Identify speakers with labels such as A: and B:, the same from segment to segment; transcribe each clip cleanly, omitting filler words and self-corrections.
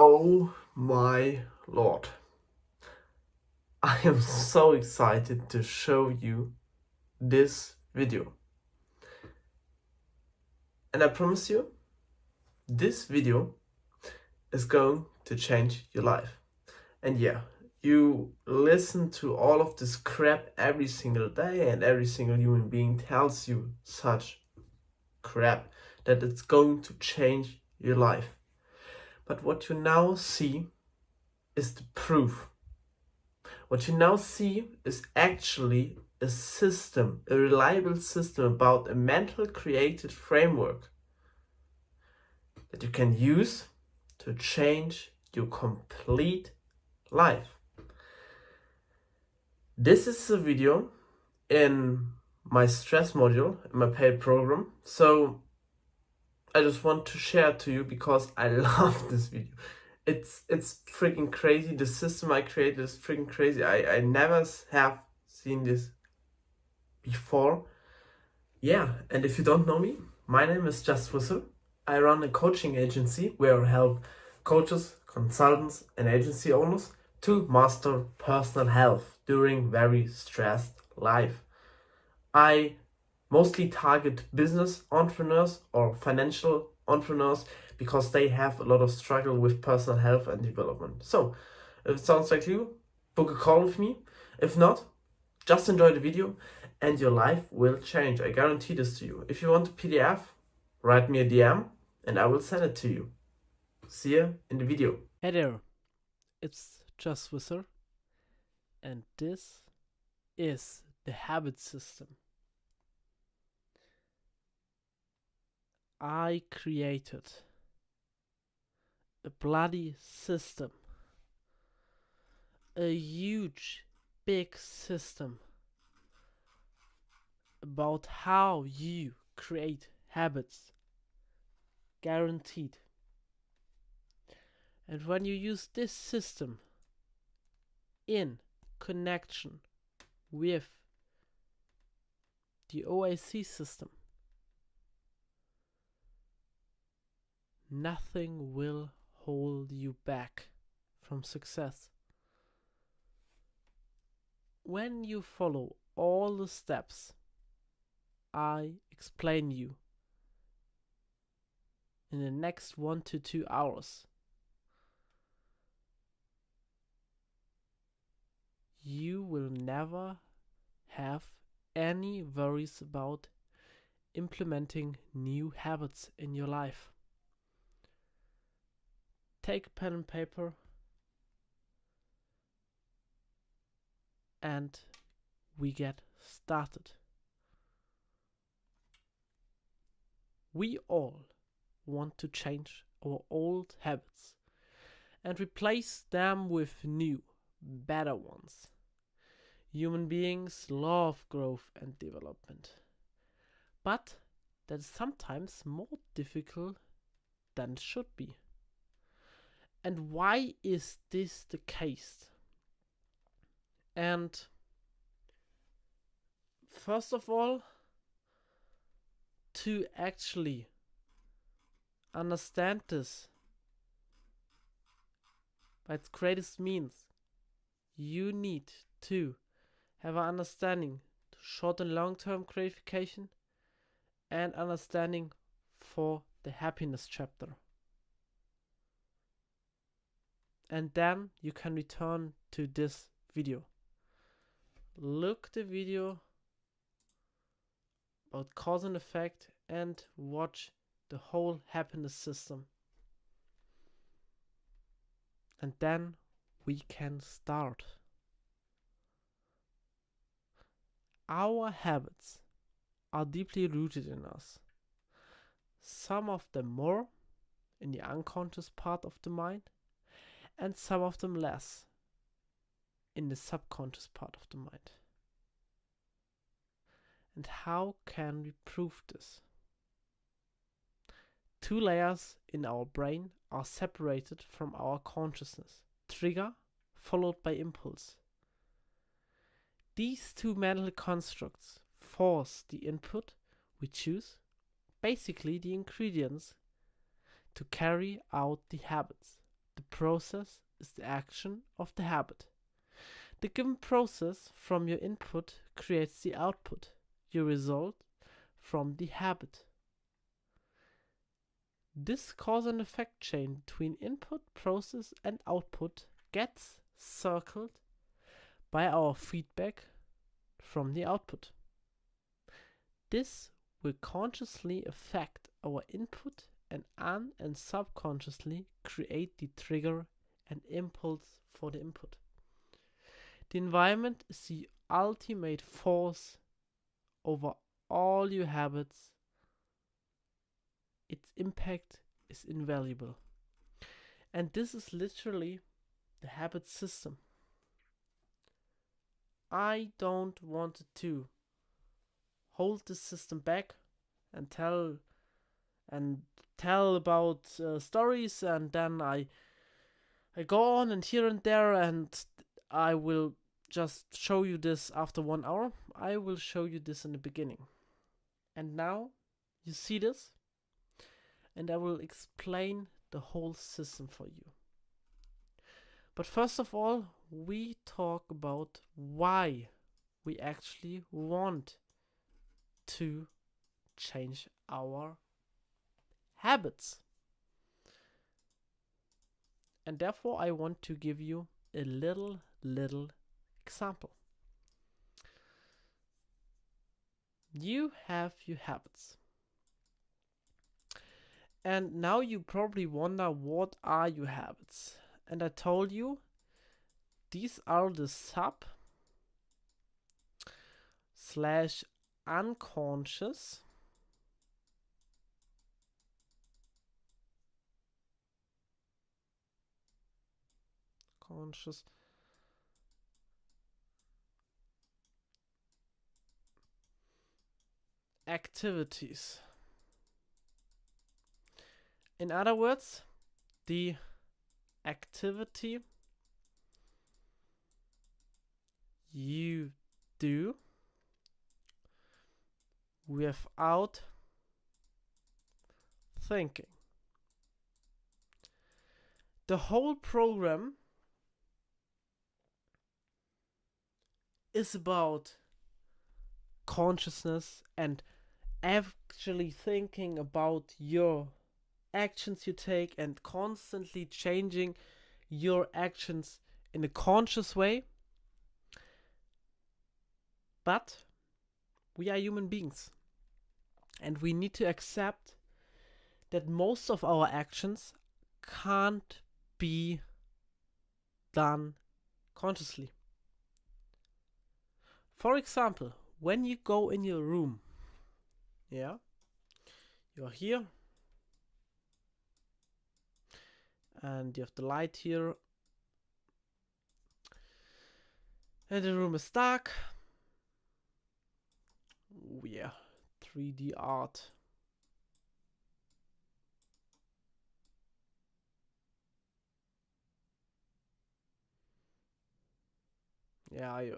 A: Oh my lord. I am so excited to show you this video. And I promise you, this video is going to change your life. And yeah, you listen to all of this crap every single day, and every single human being tells you such crap that it's going to change your life. But what you now see is the proof. What you now see is actually a system, a reliable system about a mental created framework that you can use to change your complete life. This is a video in my stress module, in my paid program. So I just want to share it to you because I love this video. It's freaking crazy. The system I created is freaking crazy. I never have seen this before. Yeah, and if you don't know me, my name is Just Whistle. I run a coaching agency where I help coaches, consultants, and agency owners to master personal health during very stressed life. I mostly target business entrepreneurs or financial entrepreneurs because they have a lot of struggle with personal health and development. So, if it sounds like you, book a call with me. If not, just enjoy the video and your life will change. I guarantee this to you. If you want a PDF, write me a DM and I will send it to you. See you in the video.
B: Hey there, it's Just Whistle, and this is the habit system. I created a bloody system, a huge, big system about how you create habits, guaranteed. And when you use this system in connection with the OAC system, nothing will hold you back from success. When you follow all the steps I explain you in the next 1 to 2 hours, you will never have any worries about implementing new habits in your life. Take a pen and paper and we get started. We all want to change our old habits and replace them with new, better ones. Human beings love growth and development, but that is sometimes more difficult than it should be. And why is this the case? And first of all, to actually understand this by its greatest means, you need to have an understanding to short and long-term gratification and understanding for the happiness chapter. And then you can return to this video. Look the video about cause and effect and watch the whole happiness system. And then we can start. Our habits are deeply rooted in us. Some of them more in the unconscious part of the mind, and some of them less in the subconscious part of the mind. And how can we prove this? 2 layers in our brain are separated from our consciousness: trigger followed by impulse. These 2 mental constructs force the input we choose, basically the ingredients, to carry out the habits, The process is the action of the habit. The given process from your input creates the output, your result from the habit. This cause and effect chain between input, process, and output gets circled by our feedback from the output. This will consciously affect our input and subconsciously create the trigger and impulse for the input. The environment is the ultimate force over all your habits. Its impact is invaluable. And this is literally the habit system. I don't want to hold this system back and tell about stories, and then I go on and here and there, and I will just show you this after 1 hour. I will show you this in the beginning. And now you see this, and I will explain the whole system for you. But first of all, we talk about why we actually want to change our habits. And therefore I want to give you a little example. You have your habits. And now you probably wonder, what are your habits? And I told you, these are the sub/unconscious activities. In other words, the activity you do without thinking. The whole program is about consciousness and actually thinking about your actions you take and constantly changing your actions in a conscious way. But we are human beings, and we need to accept that most of our actions can't be done consciously. For example, when you go in your room, you're here, and you have the light here, and the room is dark. Oh yeah, 3D art. Yeah, I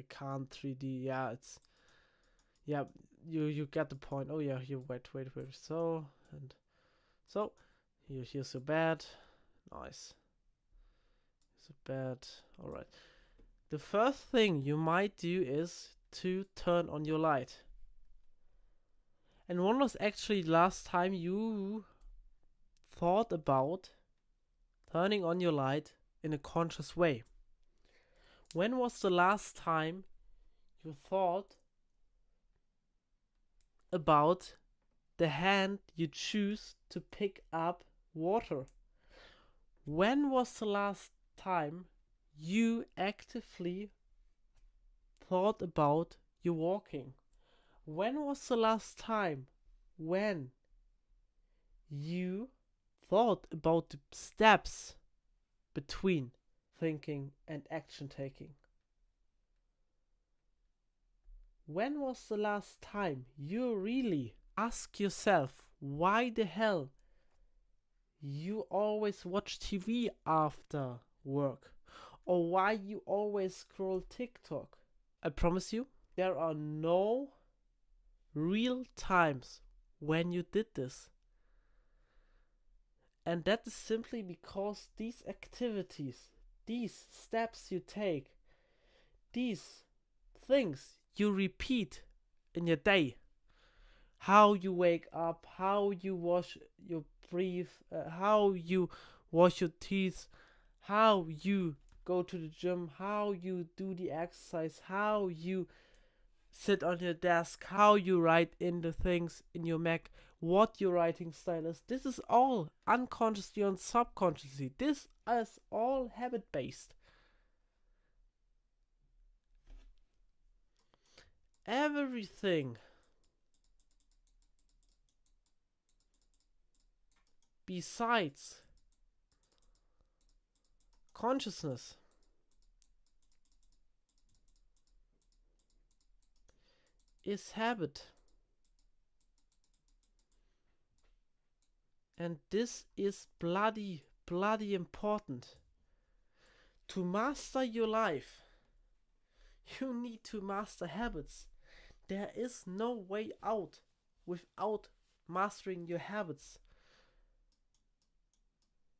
B: can't 3D. Yeah, it's, yeah, you get the point. Oh yeah, here, wait. So, and so here's your bed. Nice. So bad. All right. The first thing you might do is to turn on your light. And when was actually the last time you thought about turning on your light in a conscious way? When was the last time you thought about the hand you choose to pick up water? When was the last time you actively thought about your walking? When was the last time when you thought about the steps between thinking and action taking? When was the last time you really ask yourself why the hell you always watch TV after work, or why you always scroll TikTok? I promise you, there are no real times when you did this. And that is simply because these activities, these steps you take, these things you repeat in your day, how you wake up, how you wash your breath, how you wash your teeth, how you go to the gym, how you do the exercise, how you sit on your desk, how you write in the things in your Mac, what your writing style is. This is all unconsciously and subconsciously. This is all habit based. Everything besides consciousness is habit. And this is bloody important. To master your life, you need to master habits. There is no way out without mastering your habits.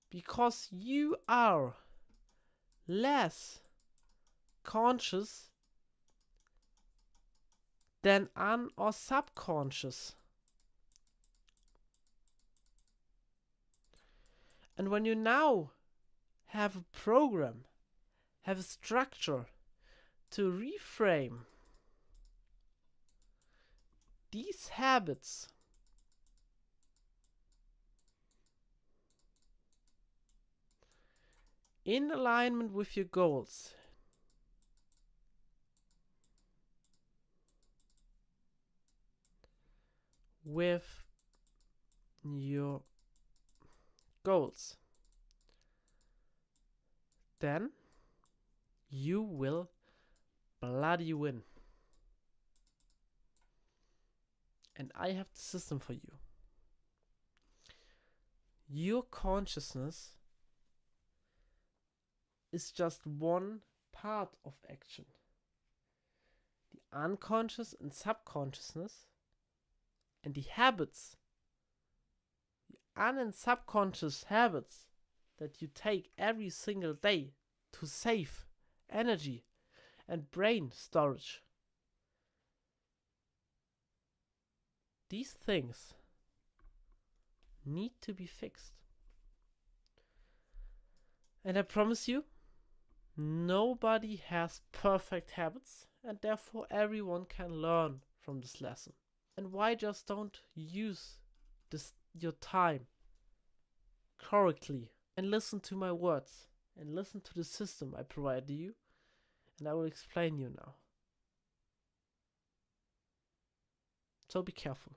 B: Because you are less conscious than un or subconscious. And when you now have a program, have a structure to reframe these habits, in alignment with your goals, with your goals, then you will bloody win. And I have the system for you. Your consciousness is just one part of action. The unconscious and subconsciousness and the habits, the un and subconscious habits that you take every single day to save energy and brain storage. These things need to be fixed. And I promise you, nobody has perfect habits, and therefore everyone can learn from this lesson. And why just don't use your time correctly and listen to my words and listen to the system I provide you, and I will explain you now. So be careful.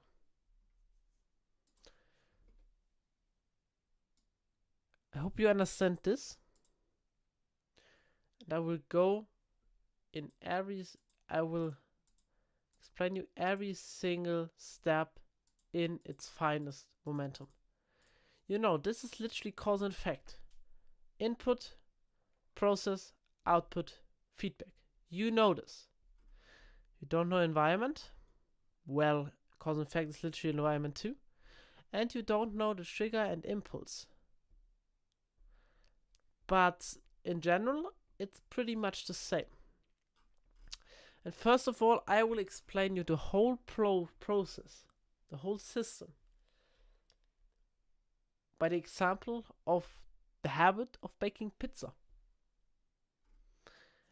B: I hope you understand this. And I will explain you every single step in its finest momentum. You know, this is literally cause and effect. Input, process, output, feedback. You know this. You don't know environment? Well, cause and effect is literally environment too. And you don't know the trigger and impulse. But in general, it's pretty much the same. And first of all, I will explain you the whole process, the whole system, by the example of the habit of baking pizza.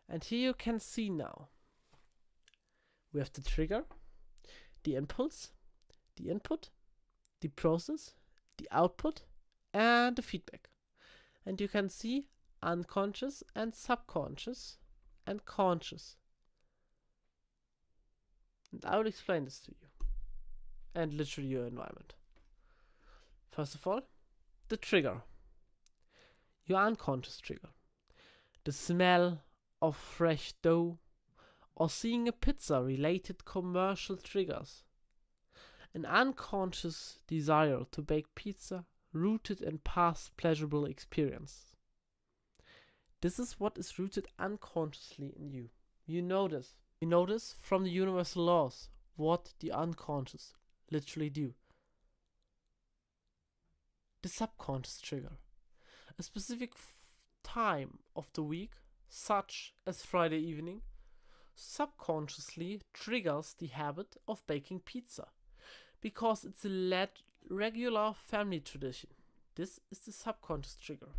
B: And here you can see now, we have the trigger, the impulse, the input, the process, the output, and the feedback. And you can see unconscious and subconscious and conscious. And I will explain this to you. And literally your environment. First of all, the trigger. Your unconscious trigger. The smell of fresh dough or seeing a pizza related commercial triggers. An unconscious desire to bake pizza rooted in past pleasurable experience. This is what is rooted unconsciously in you. You know this. You know this from the universal laws, what the unconscious literally do. the subconscious trigger. A specific time of the week, such as Friday evening, subconsciously triggers the habit of baking pizza because it's a regular family tradition. This is the subconscious trigger.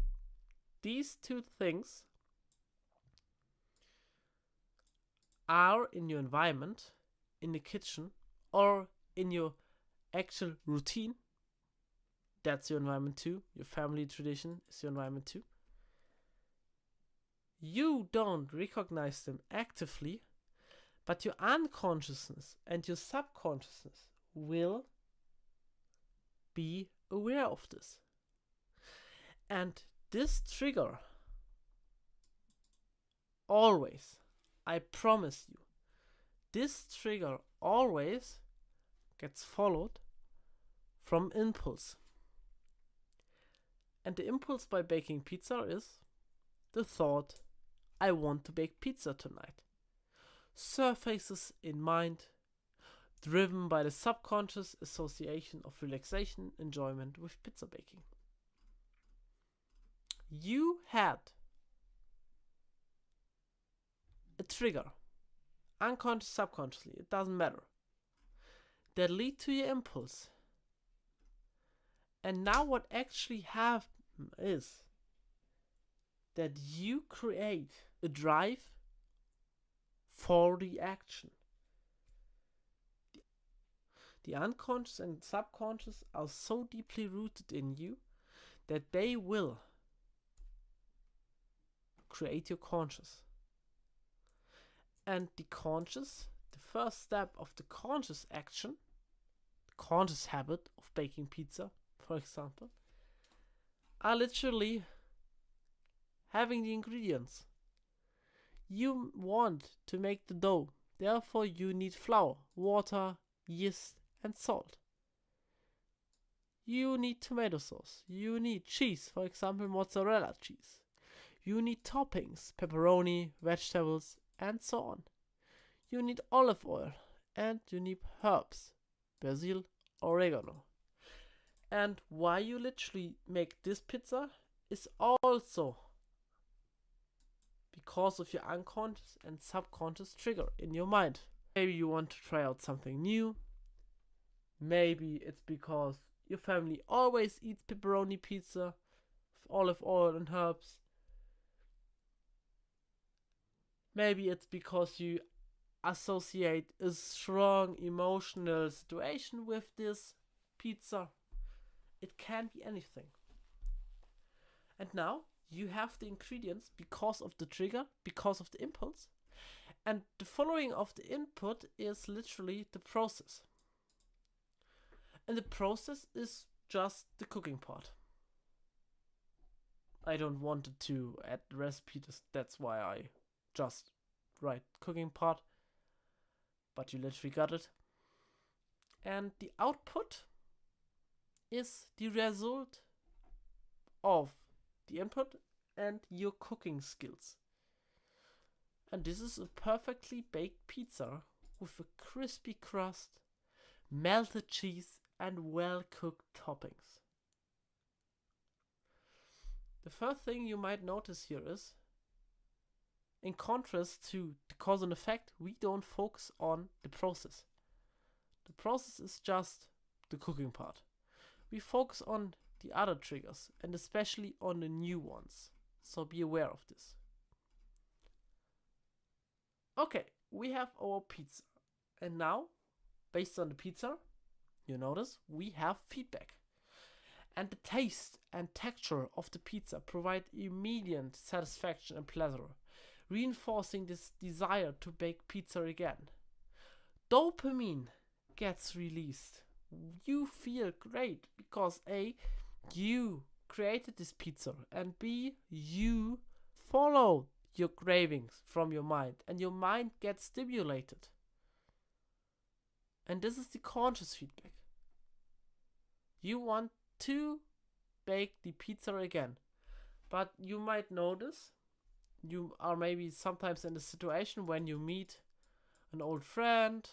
B: These two things are in your environment, in the kitchen, or in your actual routine. That's your environment too. Your family tradition is your environment too. You don't recognize them actively, but your unconsciousness and your subconsciousness will be aware of this. And this trigger always, I promise you, this trigger always gets followed from impulse. And the impulse by baking pizza is the thought, I want to bake pizza tonight. Surfaces in mind, driven by the subconscious association of relaxation, enjoyment with pizza baking. You had a trigger, unconscious, subconsciously, it doesn't matter, that lead to your impulse. And now what actually happens is that you create a drive for the action. The unconscious and subconscious are so deeply rooted in you that they will create your conscious. And the conscious, the first step of the conscious action, the conscious habit of baking pizza, for example, are literally having the ingredients. You want to make the dough, therefore you need flour, water, yeast, and salt. You need tomato sauce, you need cheese, for example mozzarella cheese. You need toppings, pepperoni, vegetables, and so on. You need olive oil, and you need herbs, basil, oregano. And why you literally make this pizza is also because of your unconscious and subconscious trigger in your mind. Maybe you want to try out something new. Maybe it's because your family always eats pepperoni pizza with olive oil and herbs. Maybe it's because you associate a strong emotional situation with this pizza. It can be anything. And now you have the ingredients because of the trigger, because of the impulse. And the following of the input is literally the process. And the process is just the cooking part. I don't want to add the recipe, that's why I just write cooking part. But you literally got it. And the output is the result of the input and your cooking skills. And this is a perfectly baked pizza with a crispy crust, melted cheese, and well-cooked toppings. The first thing you might notice here is, in contrast to the cause and effect, we don't focus on the process. The process is just the cooking part. We focus on the other triggers, and especially on the new ones. So be aware of this. Okay, we have our pizza. And now, based on the pizza, you notice we have feedback. And the taste and texture of the pizza provide immediate satisfaction and pleasure, reinforcing this desire to bake pizza again. Dopamine gets released. You feel great because A, you created this pizza, and B, you follow your cravings from your mind, and your mind gets stimulated. And this is the conscious feedback. You want to bake the pizza again, but you might notice you are maybe sometimes in a situation when you meet an old friend,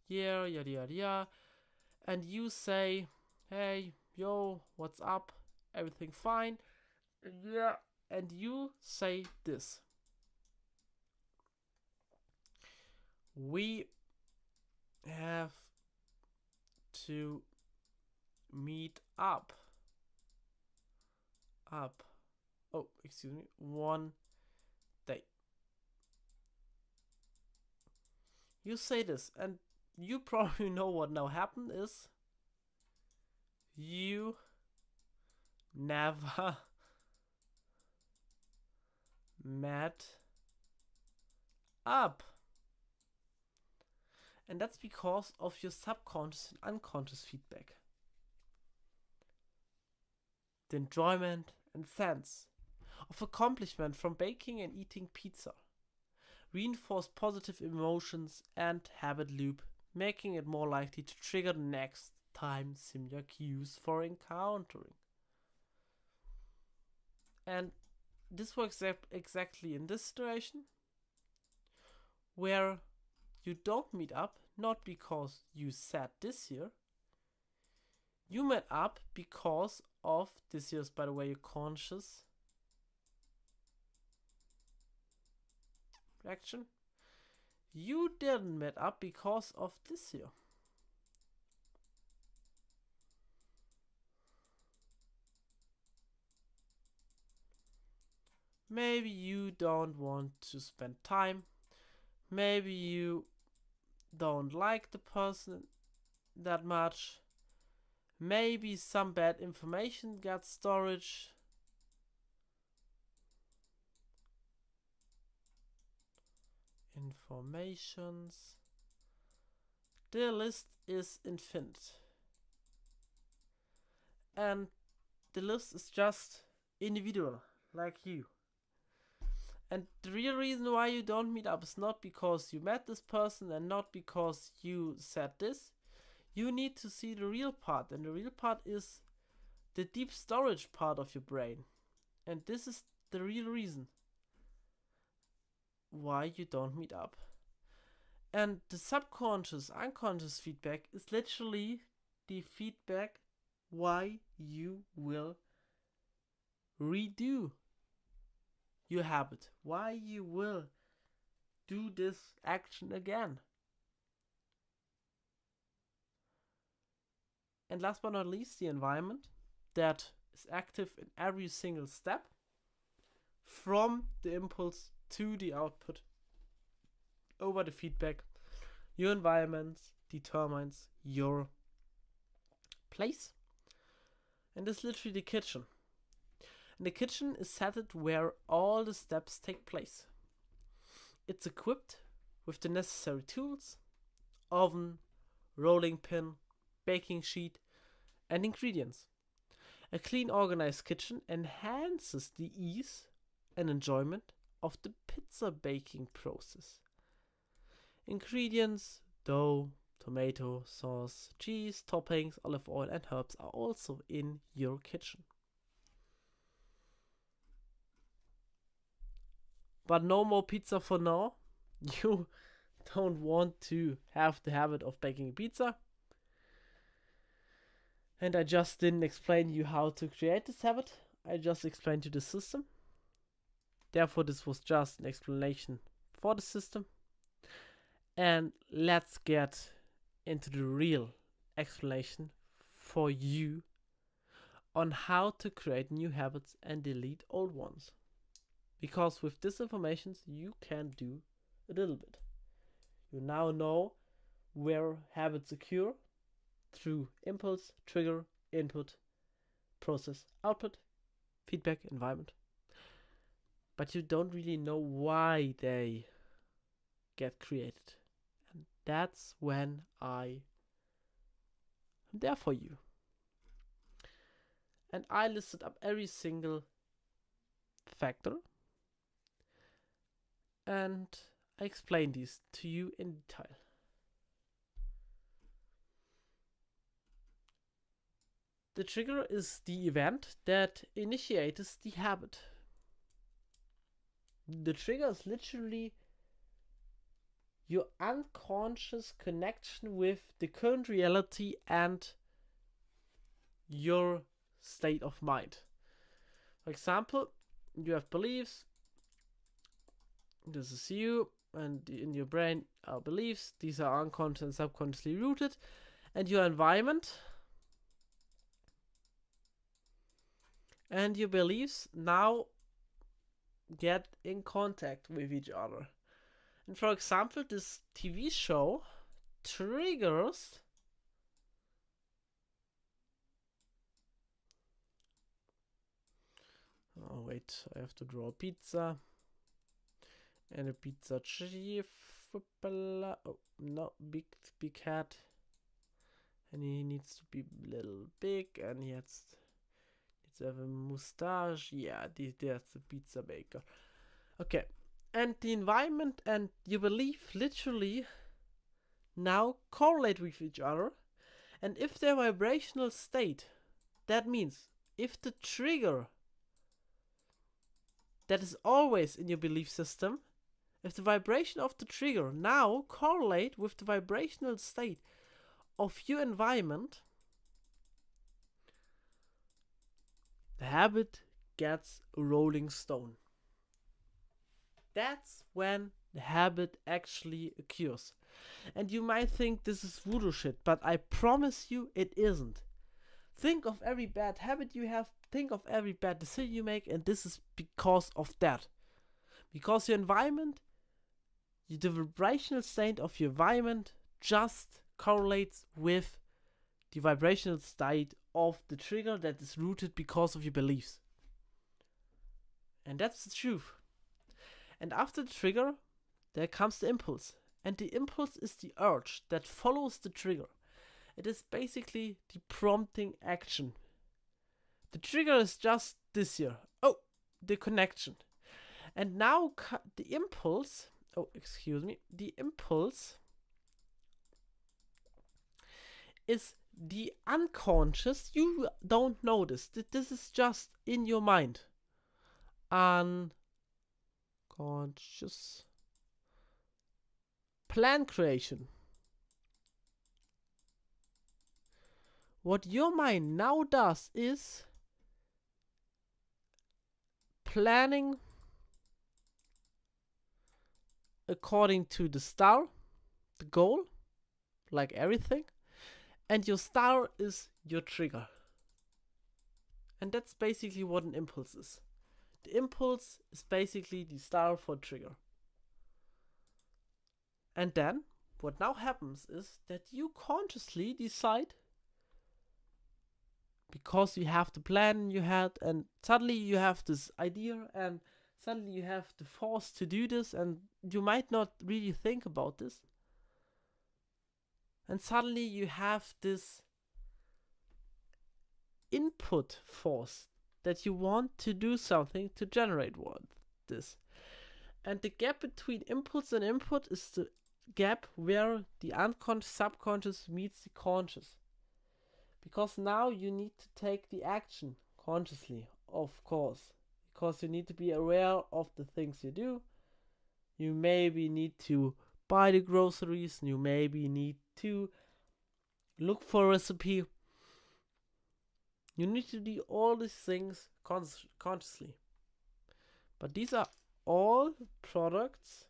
B: yeah, yada yada yada, and you say, hey, yo, what's up? everything fine. Yeah, and you say this. We have to meet up. Oh, excuse me. One day. You say this, and you probably know what now happened is you never met up. And that's because of your subconscious and unconscious feedback. The enjoyment and sense of accomplishment from baking and eating pizza reinforce positive emotions and habit loop, making it more likely to trigger the next time similar cues for encountering. And this works exactly in this situation, where you don't meet up not because you said this here. You met up because of this year's, by the way, your conscious reaction. You didn't meet up because of this year. Maybe you don't want to spend time. Maybe you don't like the person that much. Maybe some bad information got storage. Informations. The list is infinite. And the list is just individual, like you. And the real reason why you don't meet up is not because you met this person and not because you said this. You need to see the real part, and the real part is the deep storage part of your brain. And this is the real reason why you don't meet up. And the subconscious, unconscious feedback is literally the feedback why you will redo your habit, why you will do this action again. And last but not least, the environment that is active in every single step, from the impulse to the output over the feedback. Your environment determines your place. And this is literally the kitchen. And the kitchen is set where all the steps take place. It's equipped with the necessary tools: oven, rolling pin, baking sheet, and ingredients. A clean, organized kitchen enhances the ease and enjoyment of the pizza baking process. Ingredients: dough, tomato, sauce, cheese, toppings, olive oil, and herbs are also in your kitchen. But no more pizza for now. You don't want to have the habit of baking pizza. And I just didn't explain you how to create this habit. I just explained you the system. Therefore, this was just an explanation for the system. And let's get into the real explanation for you on how to create new habits and delete old ones. Because with this information, you can do a little bit. You now know where habits occur through impulse, trigger, input, process, output, feedback, environment. But you don't really know why they get created. And that's when I am there for you. And I listed up every single factor, and I explained these to you in detail. The trigger is the event that initiates the habit. The trigger is literally your unconscious connection with the current reality and your state of mind. For example, you have beliefs. This is you, and in your brain are beliefs. These are unconscious and subconsciously rooted. And your environment and your beliefs now get in contact with each other. And for example, this TV show triggers oh wait, I have to draw a pizza and a pizza chief. Oh no, big hat, and he needs to be little big, and he needs to have a mustache. Yeah, that's the pizza baker. Okay, and the environment and your belief literally now correlate with each other. And if their vibrational state, that means if the trigger that is always in your belief system, if the vibration of the trigger now correlate with the vibrational state of your environment, the habit gets a rolling stone. That's when the habit actually occurs. And you might think this is voodoo shit, but I promise you it isn't. Think of every bad habit you have, think of every bad decision you make, and this is because of that. Because your environment, the vibrational state of your environment just correlates with the vibrational state of the trigger that is rooted because of your beliefs. And that's the truth. And after the trigger, there comes the impulse. And the impulse is the urge that follows the trigger. It is basically the prompting action. The trigger is just this here. Oh, the connection. And now the impulse, the impulse is the unconscious. You don't notice. This is just in your mind. Unconscious plan creation. What your mind now does is planning according to the star, the goal, like everything, and your star is your trigger. And that's basically what an impulse is. The impulse is basically the star for trigger. And then what now happens is that you consciously decide, because you have the plan in your head, and suddenly you have this idea, and suddenly you have the force to do this, and you might not really think about this. And suddenly you have this input force that you want to do something to generate this. And the gap between impulse and input is the gap where the unconscious subconscious meets the conscious. Because now you need to take the action consciously, of course. Because you need to be aware of the things you do. You maybe need to buy the groceries. You maybe need to look for a recipe. You need to do all these things consciously. But these are all products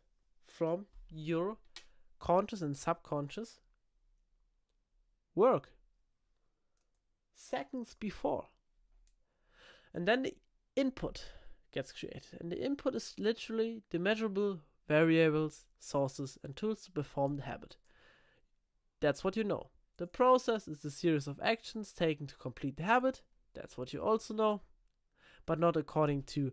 B: from your conscious and subconscious work seconds before. And then the input gets created. And the input is literally the measurable variables, sources, and tools to perform the habit. That's what you know. The process is the series of actions taken to complete the habit. That's what you also know. But not according to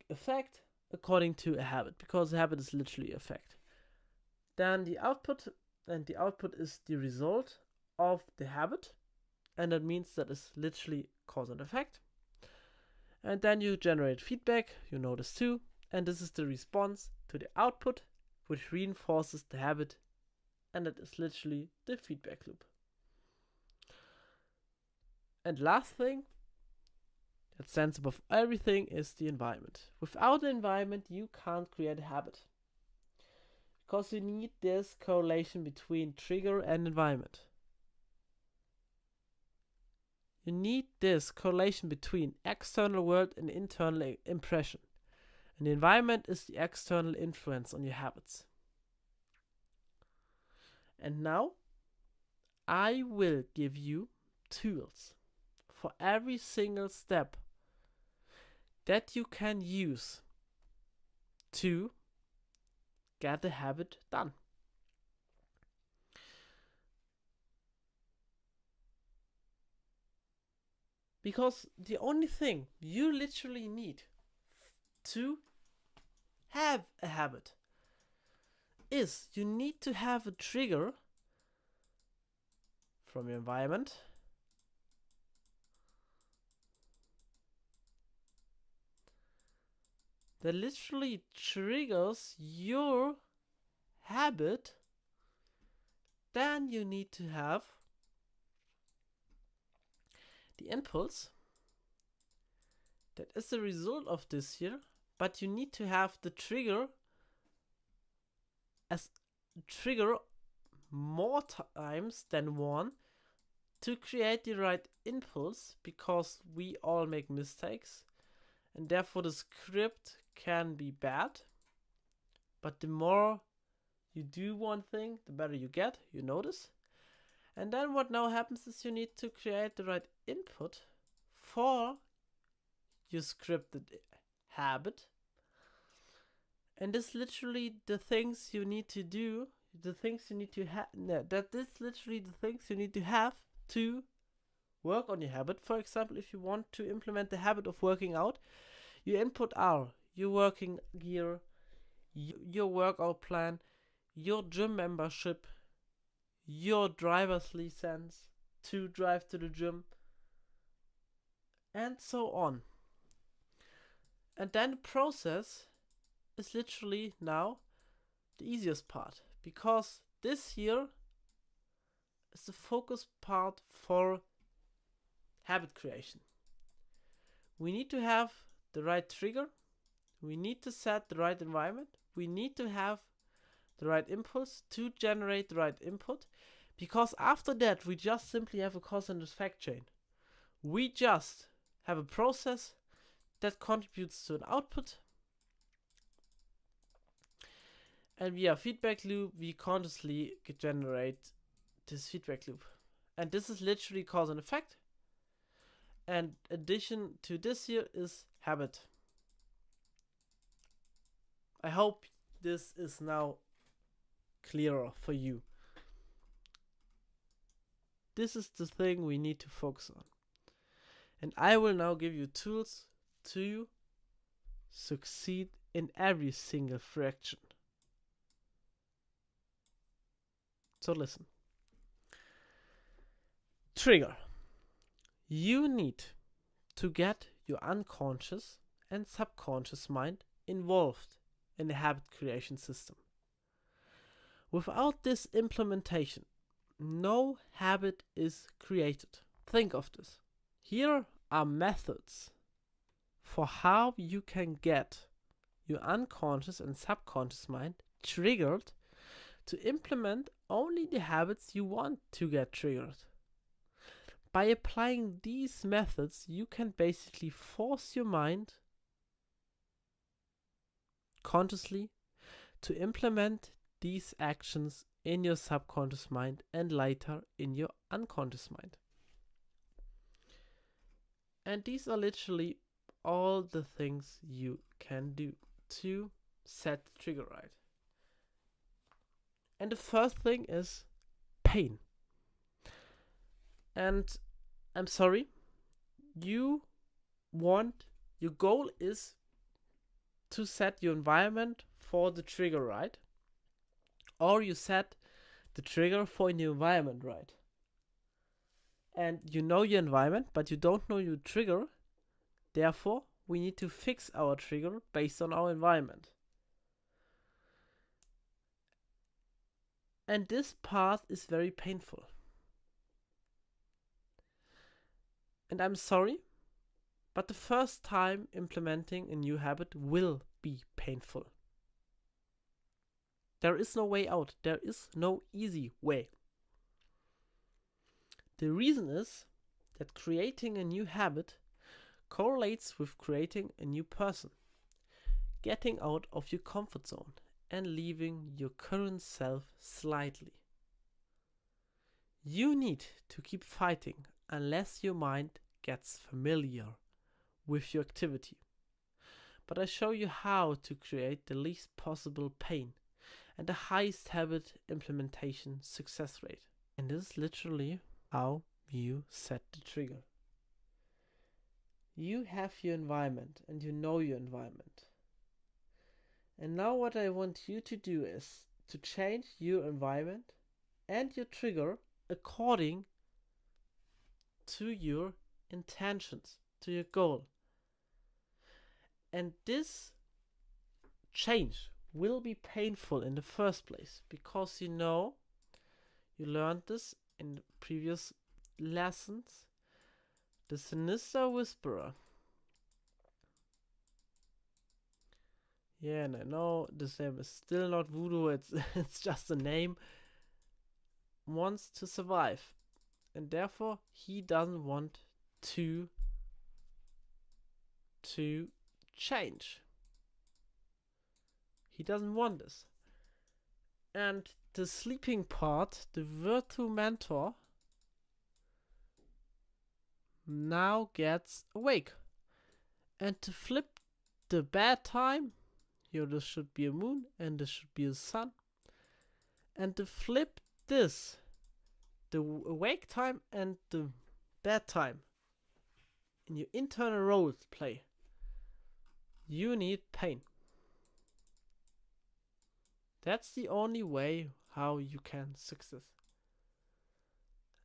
B: effect, according to a habit. Because a habit is literally effect. Then the output, and the output is the result of the habit. And that means that it's literally cause and effect. And then you generate feedback, you know this too. And this is the response to the output, which reinforces the habit. And that is literally the feedback loop. And last thing that stands above everything is the environment. Without the environment, you can't create a habit. Because you need this correlation between trigger and environment. You need this correlation between external world and internal impression. And the environment is the external influence on your habits. And now I will give you tools for every single step that you can use to get the habit done. Because the only thing you literally need to have a habit is you need to have a trigger from your environment that literally triggers your habit. Then you need to have the impulse that is the result of this here, but you need to have the trigger more times than one to create the right impulse, because we all make mistakes and therefore the script can be bad. But the more you do one thing, the better you get, you notice. And then what now happens is you need to create the right input for your scripted habit. And this literally the things you need to do, the things you need to have, this literally the things you need to have to work on your habit. For example, if you want to implement the habit of working out, your input are your working gear, your workout plan, your gym membership, your driver's license to drive to the gym, and so on. And then the process is literally now the easiest part, because this here is the focus part for habit creation. We need to have the right trigger, we need to set the right environment, we need to have the right impulse to generate the right input, because after that we just simply have a cause and effect chain. We just have a process that contributes to an output, and via feedback loop we consciously generate this feedback loop. And this is literally cause and effect, and addition to this here is habit. I hope this is now clearer for you. This is the thing we need to focus on. And I will now give you tools to succeed in every single fraction. So listen. Trigger. You need to get your unconscious and subconscious mind involved in the habit creation system. Without this implementation, no habit is created. Think of this. Here are methods for how you can get your unconscious and subconscious mind triggered to implement only the habits you want to get triggered. By applying these methods, you can basically force your mind consciously to implement these actions in your subconscious mind and later in your unconscious mind. And these are literally all the things you can do to set the trigger right. And the first thing is pain. And I'm sorry, your goal is to set your environment for the trigger right, or you set the trigger for your environment right. And you know your environment, but you don't know your trigger. Therefore, we need to fix our trigger based on our environment. And this part is very painful. And I'm sorry, but the first time implementing a new habit will be painful. There is no way out. There is no easy way. The reason is that creating a new habit correlates with creating a new person, getting out of your comfort zone and leaving your current self slightly. You need to keep fighting unless your mind gets familiar with your activity. But I show you how to create the least possible pain and the highest habit implementation success rate. And this is literally how you set the trigger. You have your environment and you know your environment. And now what I want you to do is to change your environment and your trigger according to your intentions, to your goal. And this change will be painful in the first place because you learned this in previous lessons. The Sinister Whisperer. Yeah, and I know this name is still not voodoo, it's just a name. Wants to survive. And therefore he doesn't want to change. He doesn't want this. And the sleeping part, the Virtue Mentor, now gets awake. And to flip the bad time, here this should be a moon and this should be a sun. And to flip this, the awake time and the bad time, in your internal role play, you need pain. That's the only way how you can succeed.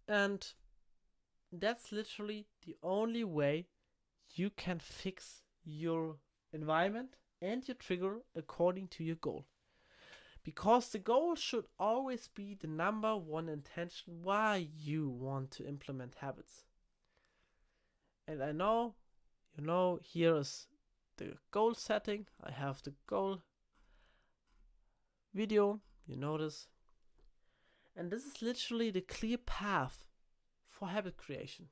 B: And that's literally the only way you can fix your environment and your trigger according to your goal. Because the goal should always be the number one intention why you want to implement habits. And I know, here is the goal setting. I have the goal video, you notice. And this is literally the clear path for habit creation.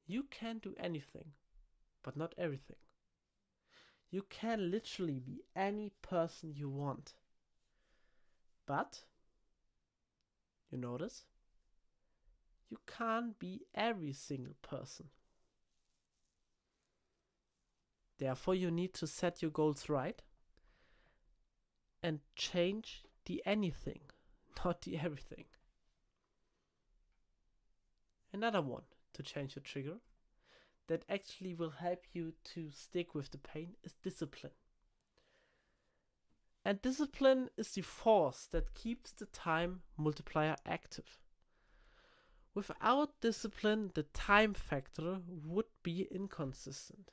B: You can do anything, but not everything. You can literally be any person you want. But, you notice, you can't be every single person. Therefore, you need to set your goals right and change the anything, not the everything. Another one to change your trigger that actually will help you to stick with the pain is discipline. And discipline is the force that keeps the time multiplier active. Without discipline, the time factor would be inconsistent.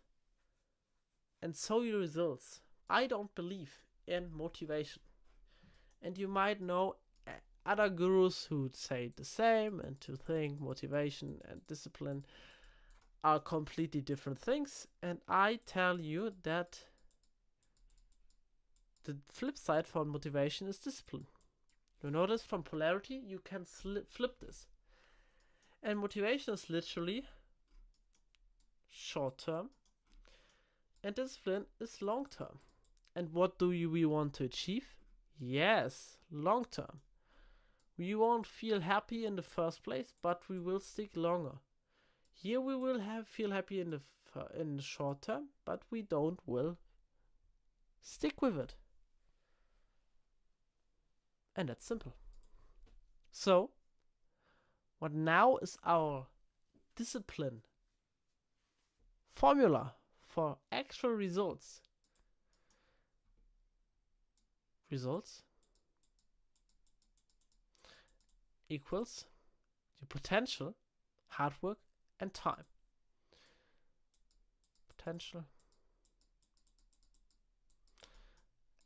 B: And so your results. I don't believe in motivation. And you might know other gurus who say the same and to think motivation and discipline are completely different things. And I tell you that the flip side for motivation is discipline. You notice from polarity, you can flip this. And motivation is literally short term. And discipline is long term. And what do we want to achieve? Yes, long term. We won't feel happy in the first place, but we will stick longer. Here we will feel happy in the short term, but we will stick with it. And that's simple. So, what now is our discipline formula for actual results? Results equals your potential, hard work, and time. Potential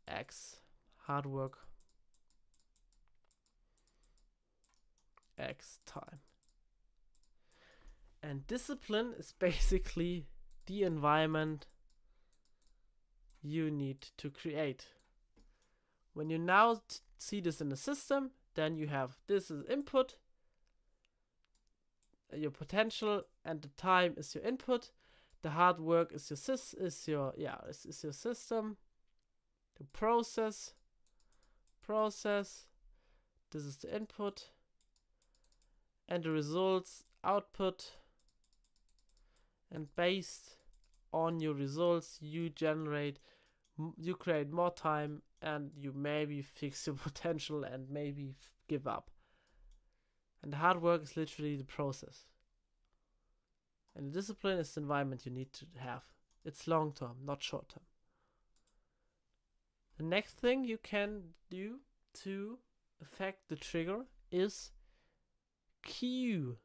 B: X hard work X time. And discipline is basically the environment you need to create. When you now see this in the system, then you have this is input, your potential, and the time is your input. The hard work is your your system. The process. This is the input, and the results output. And based on your results, you create more time, and you maybe fix your potential and maybe give up. And the hard work is literally the process. And the discipline is the environment you need to have. It's long term, not short term. The next thing you can do to affect the trigger is cue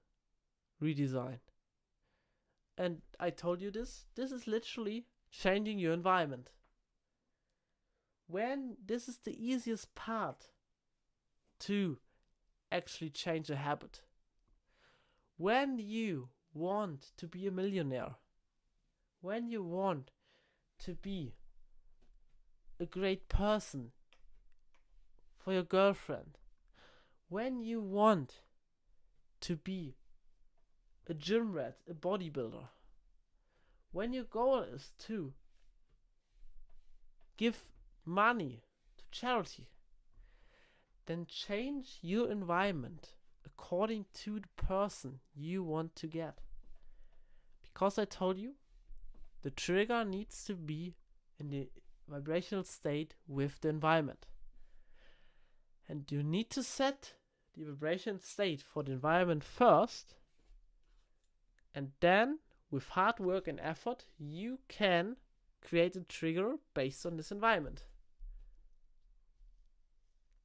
B: redesign. And I told you this is literally changing your environment. This is the easiest part to actually change a habit. When you want to be a millionaire, when you want to be a great person for your girlfriend, when you want to be a gym rat, a bodybuilder, when your goal is to give money to charity, then change your environment according to the person you want to get. Because I told you, the trigger needs to be in the vibrational state with the environment. And you need to set the vibration state for the environment first, and then with hard work and effort you can create a trigger based on this environment.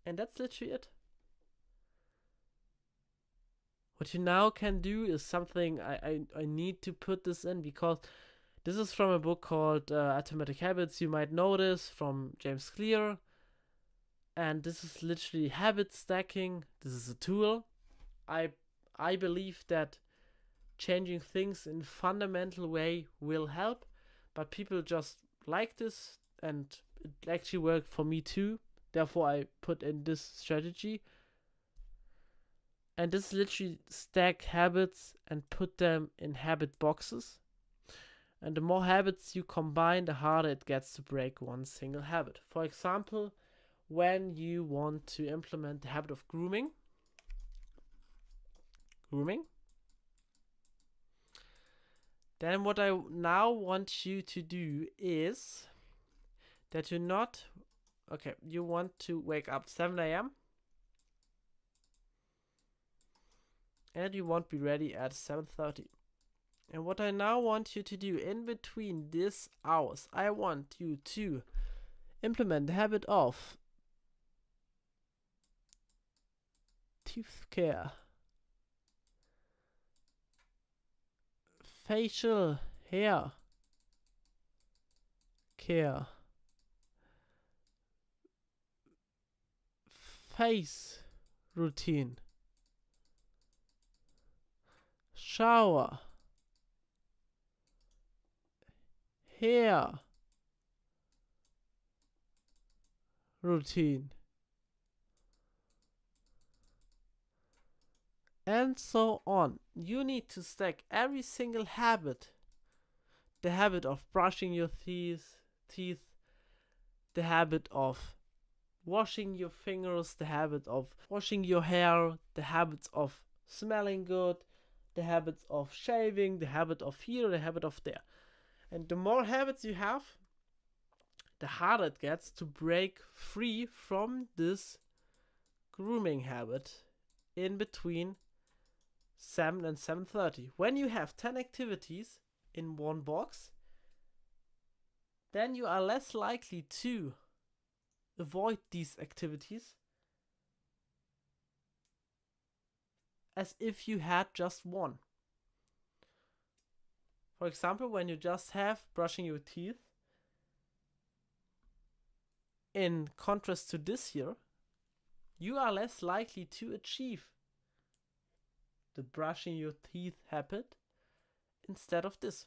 B: And that's literally it. What you now can do is something I need to put this in, because this is from a book called Atomic Habits. You might know this from James Clear. And this is literally habit stacking. This is a tool. I believe that changing things in a fundamental way will help, but people just like this, and it actually worked for me too. Therefore, I put in this strategy. And this is literally stack habits and put them in habit boxes. And the more habits you combine, the harder it gets to break one single habit. For example, when you want to implement the habit of grooming, then what I now want you to do is that you want to wake up 7 a.m. and you want to be ready at 7:30. And what I now want you to do in between these hours, I want you to implement the habit of teeth care, facial hair care, face routine, shower, hair routine, and so on. You need to stack every single habit. The habit of brushing your teeth, the habit of washing your fingers, the habit of washing your hair, the habits of smelling good, the habits of shaving, the habit of here, the habit of there. And the more habits you have, the harder it gets to break free from this grooming habit in between 7 and 7:30. When you have 10 activities in one box, then you are less likely to avoid these activities as if you had just one. For example, when you just have brushing your teeth, in contrast to this year, you are less likely to achieve the brushing your teeth habit instead of this.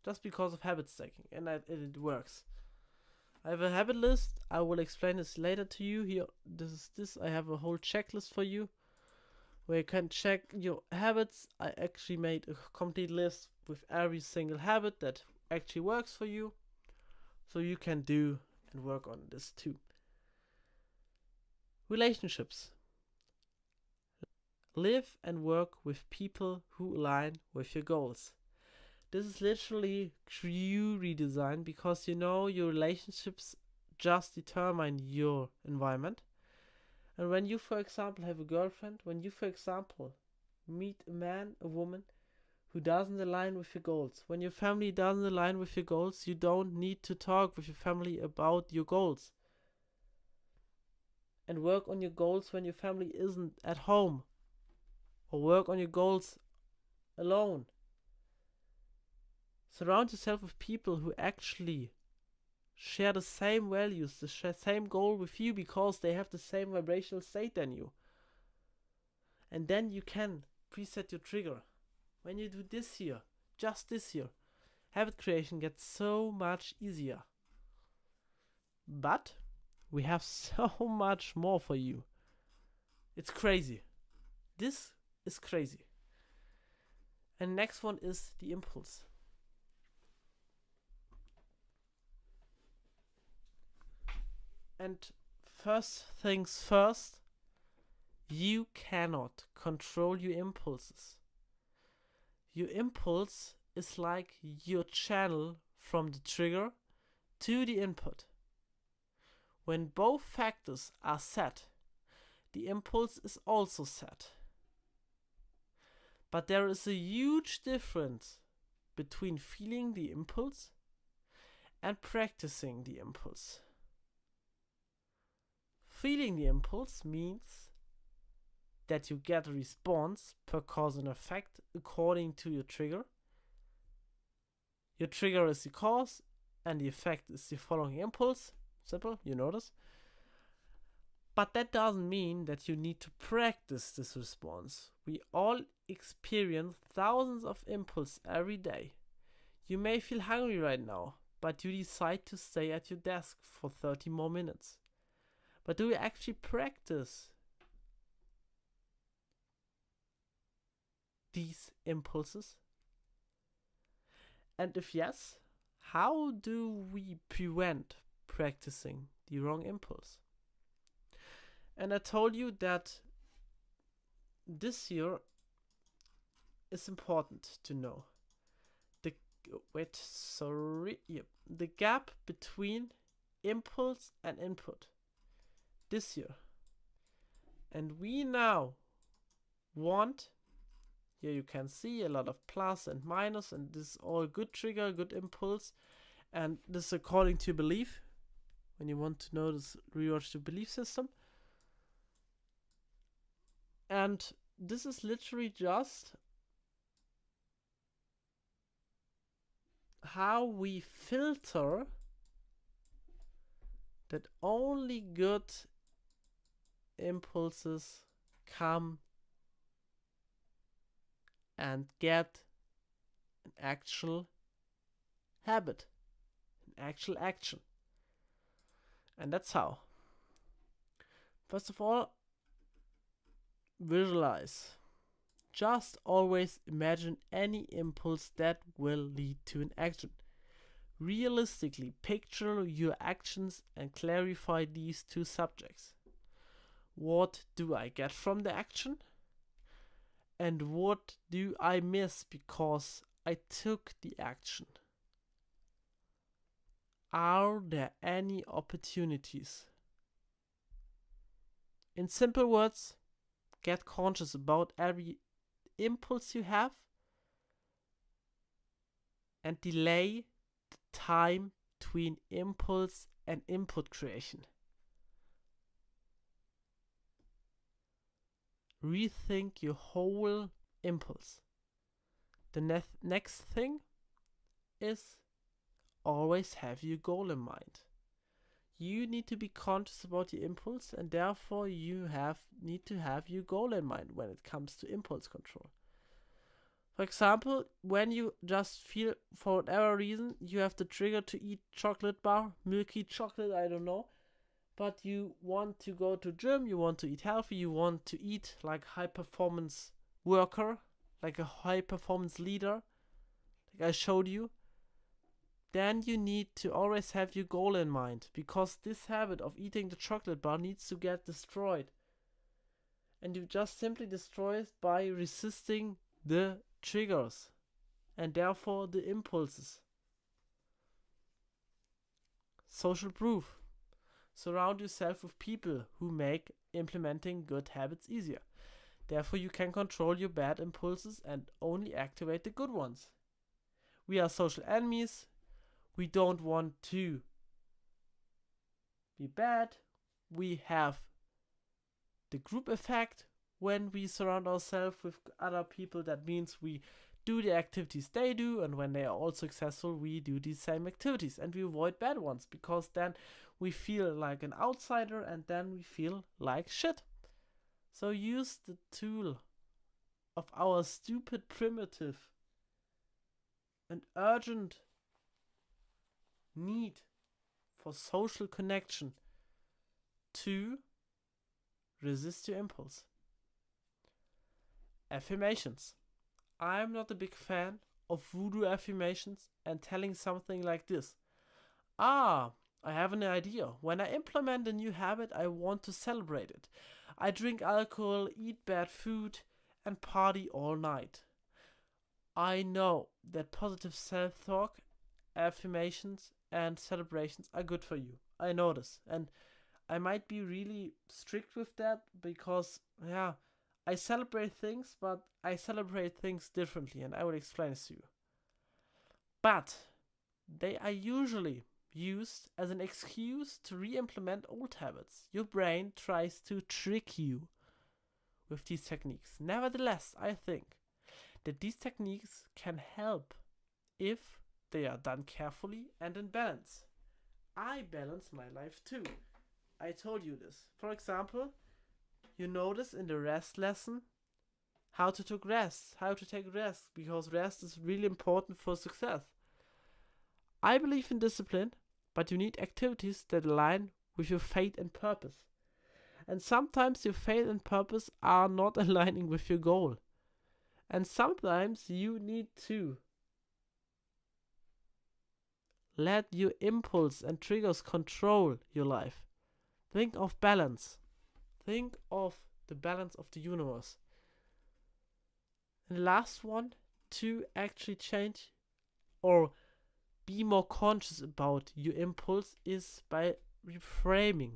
B: Just because of habit stacking, and it works. I have a habit list. I will explain this later to you. Here, this. I have a whole checklist for you where you can check your habits. I actually made a complete list with every single habit that actually works for you, so you can do and work on this too. Relationships. Live and work with people who align with your goals. This is literally true redesign because your relationships just determine your environment. And when you, for example, have a girlfriend, when you, for example, meet a man, a woman who doesn't align with your goals, when your family doesn't align with your goals, you don't need to talk with your family about your goals and work on your goals when your family isn't at home, or work on your goals alone. Surround yourself with people who actually share the same values, the same goal with you, because they have the same vibrational state than you. And then you can preset your trigger. When you do this here, just this here, habit creation gets so much easier. But we have so much more for you. It's crazy. This is crazy. And next one is the impulse. And first things first, you cannot control your impulses. Your impulse is like your channel from the trigger to the input. When both factors are set, the impulse is also set. But there is a huge difference between feeling the impulse and practicing the impulse. Feeling the impulse means that you get a response per cause and effect according to your trigger. Your trigger is the cause and the effect is the following impulse. Simple, you know this. But that doesn't mean that you need to practice this response. We all experience thousands of impulses every day. You may feel hungry right now, but you decide to stay at your desk for 30 more minutes. But do you actually practice these impulses? And if yes, how do we prevent practicing the wrong impulse? And I told you that this here is important to know. The gap between impulse and input. This year. And we now want, here you can see a lot of plus and minus, and this is all good trigger, good impulse, and this is according to belief. When you want to know this, rewatch the belief system. And this is literally just how we filter that only good impulses come and get an actual habit, an actual action. And that's how. First of all, visualize. Just always imagine any impulse that will lead to an action. Realistically, picture your actions and clarify these two subjects. What do I get from the action? And what do I miss because I took the action? Are there any opportunities? In simple words, get conscious about every impulse you have and delay the time between impulse and input creation. Rethink your whole impulse. The next thing is always have your goal in mind. You need to be conscious about your impulse, and therefore you need to have your goal in mind when it comes to impulse control. For For example, when you just feel, for whatever reason, you have the trigger to eat chocolate bar, milky chocolate, I don't know, but you want to go to gym, you want to eat healthy, you want to eat like high performance worker, like a high performance leader, like I showed you, then you need to always have your goal in mind, because this habit of eating the chocolate bar needs to get destroyed. And you just simply destroy it by resisting the triggers and therefore the impulses. Social proof. Surround yourself with people who make implementing good habits easier. Therefore, you can control your bad impulses and only activate the good ones. We are social enemies. We don't want to be bad. We have the group effect. When we surround ourselves with other people, that means we do the activities they do, and when they are all successful, we do the same activities, and we avoid bad ones, because then we feel like an outsider, and then we feel like shit. So use the tool of our stupid primitive and urgent need for social connection to resist your impulse. Affirmations. I'm not a big fan of voodoo affirmations and telling something like this. I have an idea. When I implement a new habit, I want to celebrate it. I drink alcohol, eat bad food, and party all night. I know that positive self-talk, affirmations, and celebrations are good for you. I know this. And I might be really strict with that because, I celebrate things, but I celebrate things differently, and I will explain this to you. But they are usually used as an excuse to re-implement old habits. Your brain tries to trick you with these techniques. Nevertheless, I think that these techniques can help if they are done carefully and in balance. I balance my life too. I told you this. For example, you notice in the rest lesson how to take rest, because rest is really important for success. I believe in discipline, but you need activities that align with your faith and purpose. And sometimes your faith and purpose are not aligning with your goal. And sometimes you need to let your impulse and triggers control your life. Think of balance. Think of the balance of the universe. And the last one, to actually change or be more conscious about your impulse, is by reframing.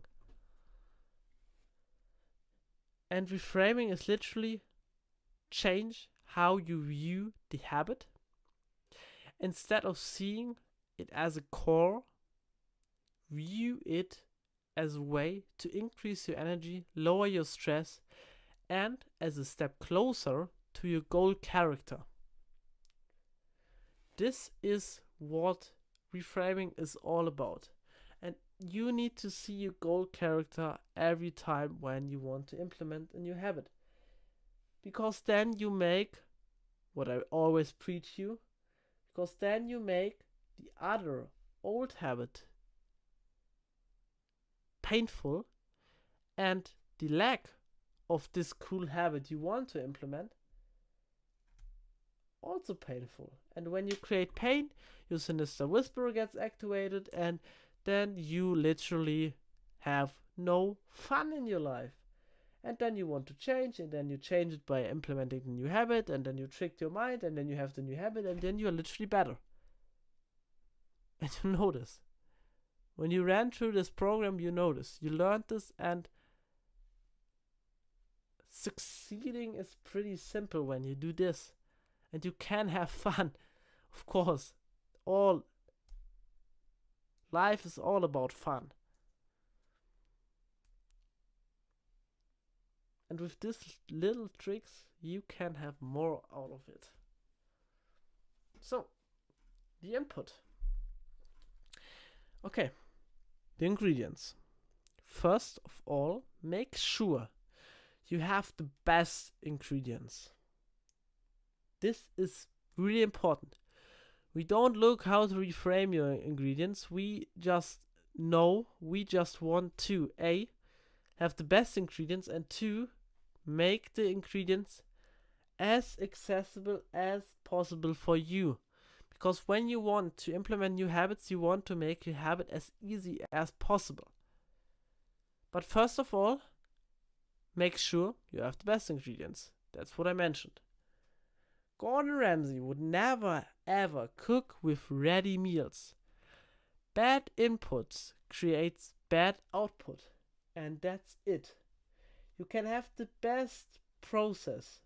B: And reframing is literally change how you view the habit. Instead of seeing it as a core, view it as a way to increase your energy, lower your stress, and as a step closer to your goal character. This is what reframing is all about. And you need to see your goal character every time when you want to implement a new habit. Because then you make what I always preach you, because then you make the other old habit painful, and the lack of this cool habit you want to implement also painful. And when you create pain, your sinister whisperer gets activated, and then you literally have no fun in your life. And then you want to change, and then you change it by implementing the new habit, and then you tricked your mind, and then you have the new habit, and then you're literally better. And you know this. When you ran through this program, you know this. You learned this, and succeeding is pretty simple when you do this. And you can have fun. Of course, life is all about fun. And with these little tricks, you can have more out of it. So, the input. Okay, the ingredients. First of all, make sure you have the best ingredients. This is really important. We don't look how to reframe your ingredients. We just want to A, have the best ingredients, and 2, make the ingredients as accessible as possible for you. Because when you want to implement new habits, you want to make your habit as easy as possible. But first of all, make sure you have the best ingredients. That's what I mentioned. Gordon Ramsay would never ever cook with ready meals. Bad inputs creates bad output. And that's it. You can have the best process.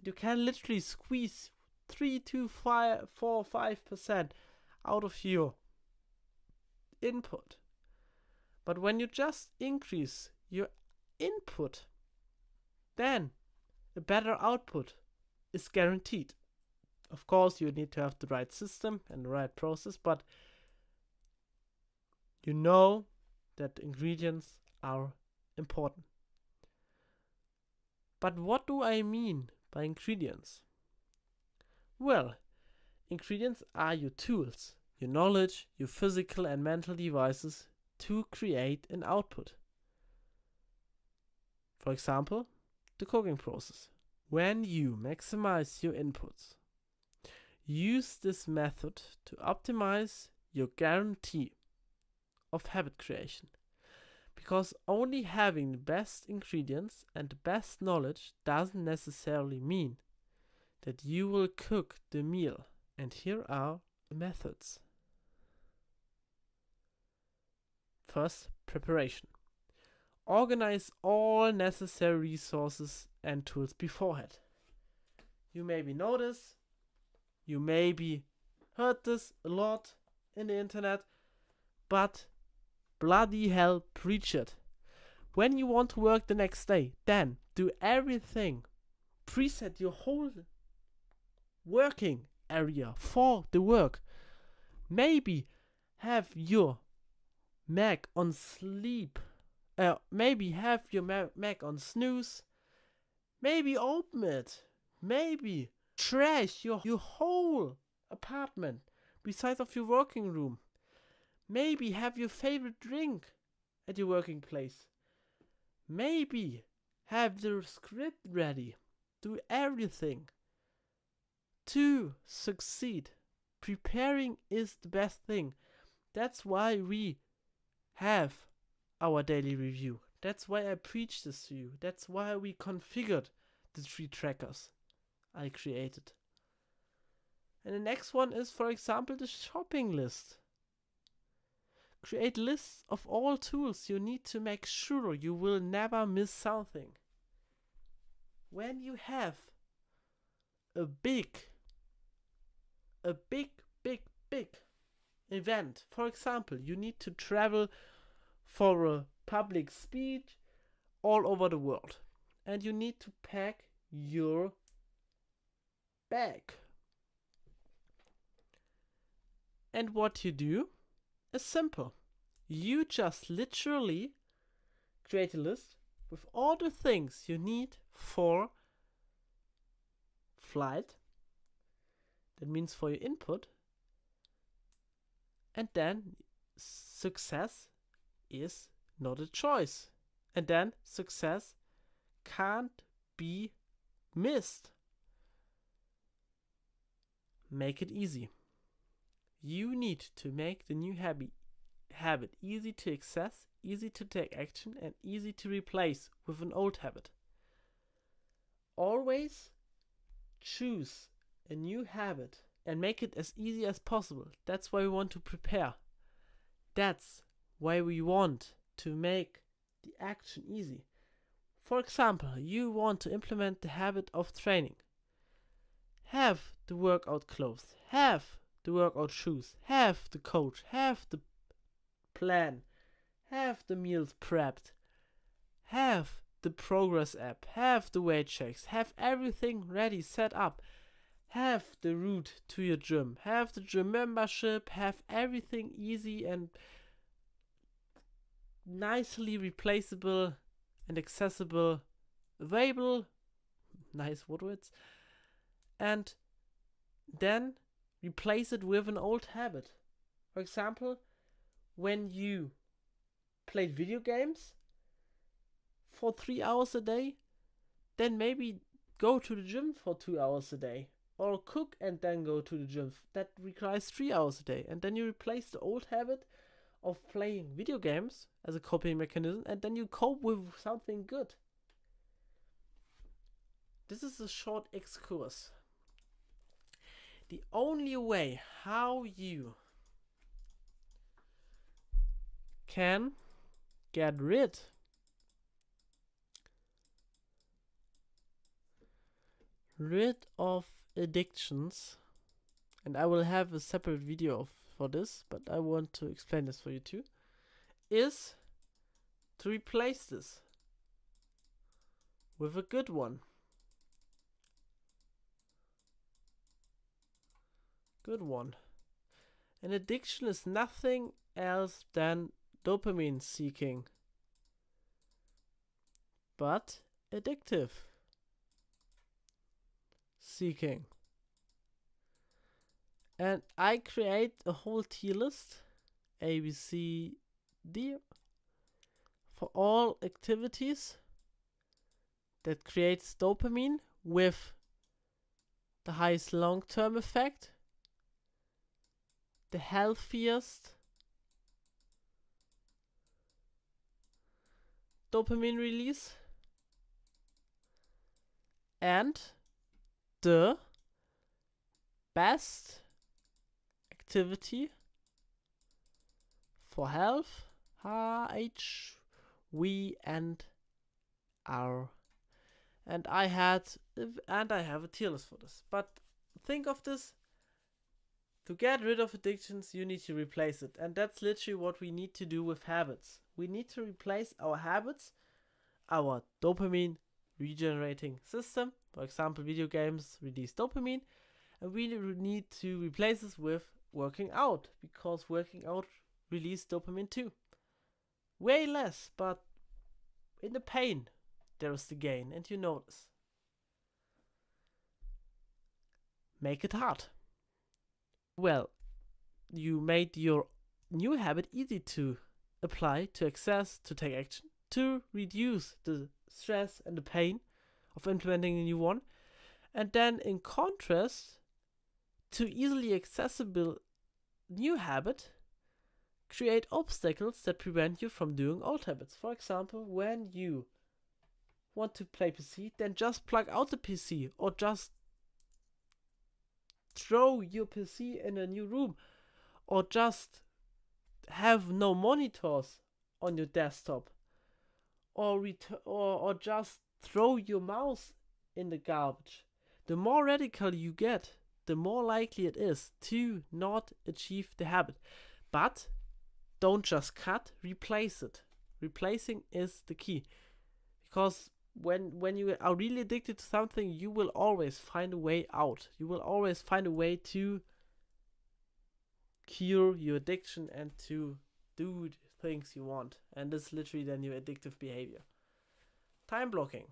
B: You can literally squeeze 3 to 5, 4, 5% out of your input. But when you just increase your input, then a better output is guaranteed. Of course, you need to have the right system and the right process, but you know that ingredients are important. But what do I mean by ingredients? Well, ingredients are your tools, your knowledge, your physical and mental devices to create an output. For example, the cooking process. When you maximize your inputs, use this method to optimize your guarantee of habit creation. Because only having the best ingredients and the best knowledge doesn't necessarily mean that you will cook the meal. And here are the methods. First, preparation. Organize all necessary resources and tools beforehand. You maybe know this, you maybe heard this a lot in the internet, but bloody hell, preach it. When you want to work the next day, then do everything. Preset your whole working area for the work. Maybe have your Mac on sleep. Maybe have your Mac on snooze. Maybe open it. Maybe trash your whole apartment besides of your working room. Maybe have your favorite drink at your working place. Maybe have the script ready. Do everything to succeed. Preparing is the best thing. That's why we have our daily review. That's why I preach this to you. That's why we configured the 3 trackers I created. And the next one is, for example, the shopping list. Create lists of all tools you need to make sure you will never miss something. When you have a big event, for example, you need to travel for a public speech all over the world, and you need to pack your bag. And what you do is simple. You just literally create a list with all the things you need for flight. That means for your input. And then success is not a choice. And then success can't be missed. Make it easy. You need to make the new habit easy to access, easy to take action, and easy to replace with an old habit. Always choose a new habit and make it as easy as possible. That's why we want to prepare. That's why we want to make the action easy. For example, you want to implement the habit of training. Have the workout clothes, have the workout shoes, have the coach, have the plan, have the meals prepped, have the progress app, have the weight checks, have everything ready, set up, have the route to your gym, have the gym membership, have everything easy and nicely replaceable and accessible, available, nice words, and then replace it with an old habit. For example, when you played video games for 3 hours a day, then maybe go to the gym for 2 hours a day. Or cook and then go to the gym. That requires 3 hours a day. And then you replace the old habit of playing video games as a coping mechanism, and then you cope with something good. This is a short excursus. The only way how you can get rid of addictions, and I will have a separate video for this, but I want to explain this for you too, is to replace this with a good one. Good one. An addiction is nothing else than dopamine seeking, but addictive seeking. And I create a whole tier list, A, B, C, D, for all activities that creates dopamine with the highest long-term effect, the healthiest dopamine release, and the best activity for health, H, V, and R. And I have a tier list for this. But think of this: to get rid of addictions, you need to replace it. And that's literally what we need to do with habits. We need to replace our habits, our dopamine regenerating system. For example, video games release dopamine. And we need to replace this with working out, because working out releases dopamine too. Way less, but in the pain, there is the gain, and you know this. Make it hard. Well, you made your new habit easy to apply, to access, to take action, to reduce the stress and the pain of implementing a new one. And then in contrast, to easily accessible new habit, create obstacles that prevent you from doing old habits. For example, when you want to play PC, then just plug out the PC, or just throw your PC in a new room, or just have no monitors on your desktop, or just throw your mouse in the garbage. The more radical you get, the more likely it is to not achieve the habit. But don't just cut, replace it. Replacing is the key. Because when you are really addicted to something, you will always find a way out. You will always find a way to cure your addiction and to do things you want. And this is literally then your addictive behavior. Time blocking.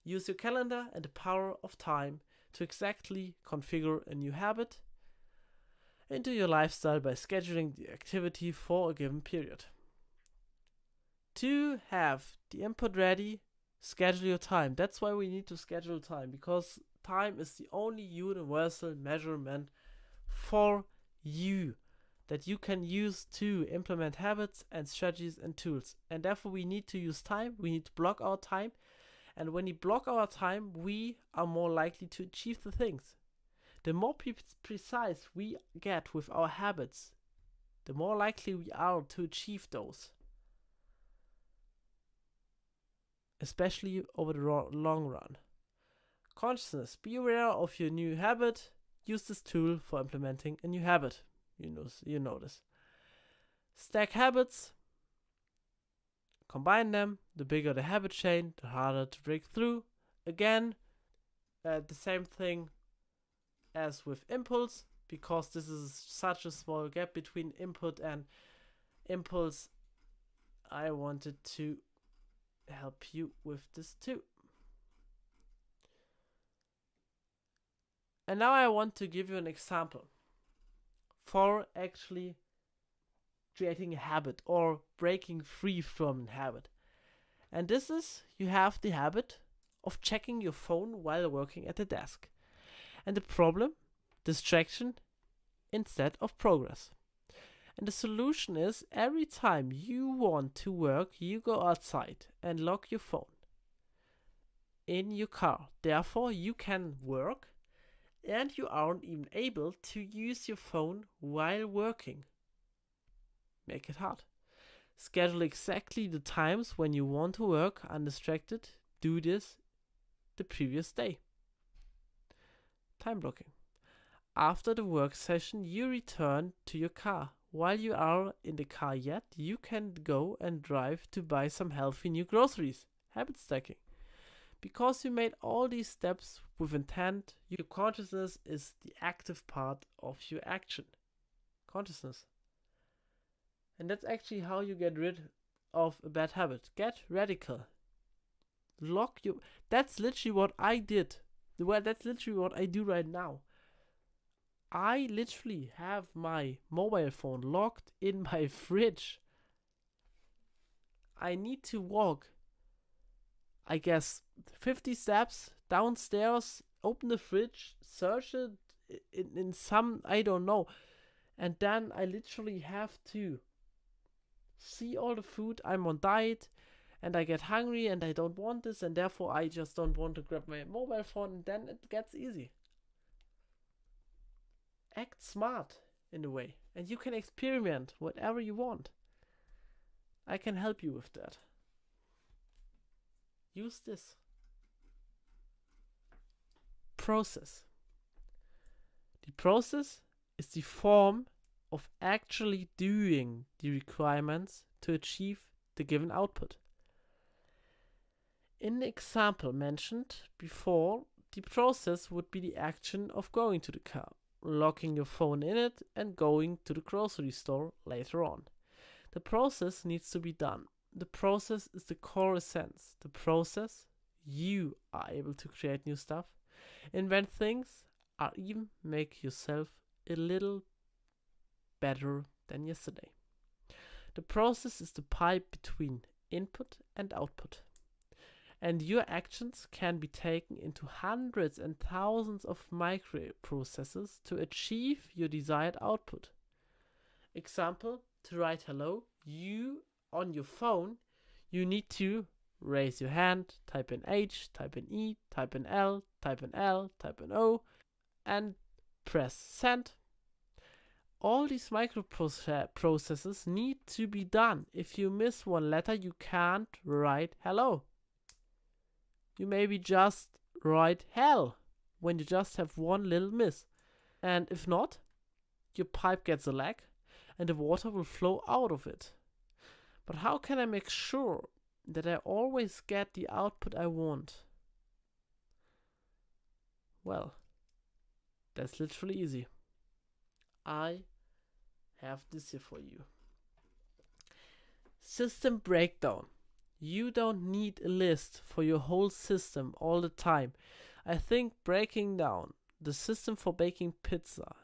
B: Use your calendar and the power of time to exactly configure a new habit into your lifestyle by scheduling the activity for a given period. To have the input ready, schedule your time. That's why we need to schedule time, because time is the only universal measurement for you that you can use to implement habits and strategies and tools. And therefore we need to use time, we need to block our time. And when we block our time, we are more likely to achieve the things. The more precise we get with our habits, the more likely we are to achieve those. Especially over the long run. Consciousness. Be aware of your new habit. Use this tool for implementing a new habit. You know this. Stack habits. Combine them. The bigger the habit chain, the harder to break through. Again, the same thing as with impulse, because this is such a small gap between input and impulse. I wanted to help you with this too. And now I want to give you an example for actually creating a habit or breaking free from a habit. And this is, you have the habit of checking your phone while working at the desk. And the problem, distraction instead of progress. And the solution is, every time you want to work, you go outside and lock your phone in your car. Therefore, you can work and you aren't even able to use your phone while working. Make it hard. Schedule exactly the times when you want to work undistracted. Do this the previous day. Time blocking. After the work session, you return to your car. While you are in the car yet, you can go and drive to buy some healthy new groceries. Habit stacking. Because you made all these steps with intent, your consciousness is the active part of your action. Consciousness. And that's actually how you get rid of a bad habit. Get radical. Lock your... That's literally what I did. Well, that's literally what I do right now. I literally have my mobile phone locked in my fridge. I need to walk, I guess, 50 steps downstairs, open the fridge, search it in some, I don't know. And then I literally have to see all the food. I'm on diet and I get hungry and I don't want this, and therefore I just don't want to grab my mobile phone, and then it gets easy. Act smart in a way, and you can experiment whatever you want. I can help you with that. Use this. Process. The process is the form of actually doing the requirements to achieve the given output. In the example mentioned before, the process would be the action of going to the car, locking your phone in it, and going to the grocery store later on. The process needs to be done. The process is the core essence. The process, you are able to create new stuff, invent things, or even make yourself a little better than yesterday. The process is the pipe between input and output. And your actions can be taken into hundreds and thousands of microprocesses to achieve your desired output. Example, to write hello, you on your phone, you need to raise your hand, type in H, type in E, type in L, type in L, type in O, and press send. All these microprocesses need to be done. If you miss one letter, you can't write hello. You maybe just write hell when you just have one little miss. And if not, your pipe gets a leak and the water will flow out of it. But how can I make sure that I always get the output I want? Well, that's literally easy. I have this here for you. System breakdown. You don't need a list for your whole system all the time. I think breaking down the system for baking pizza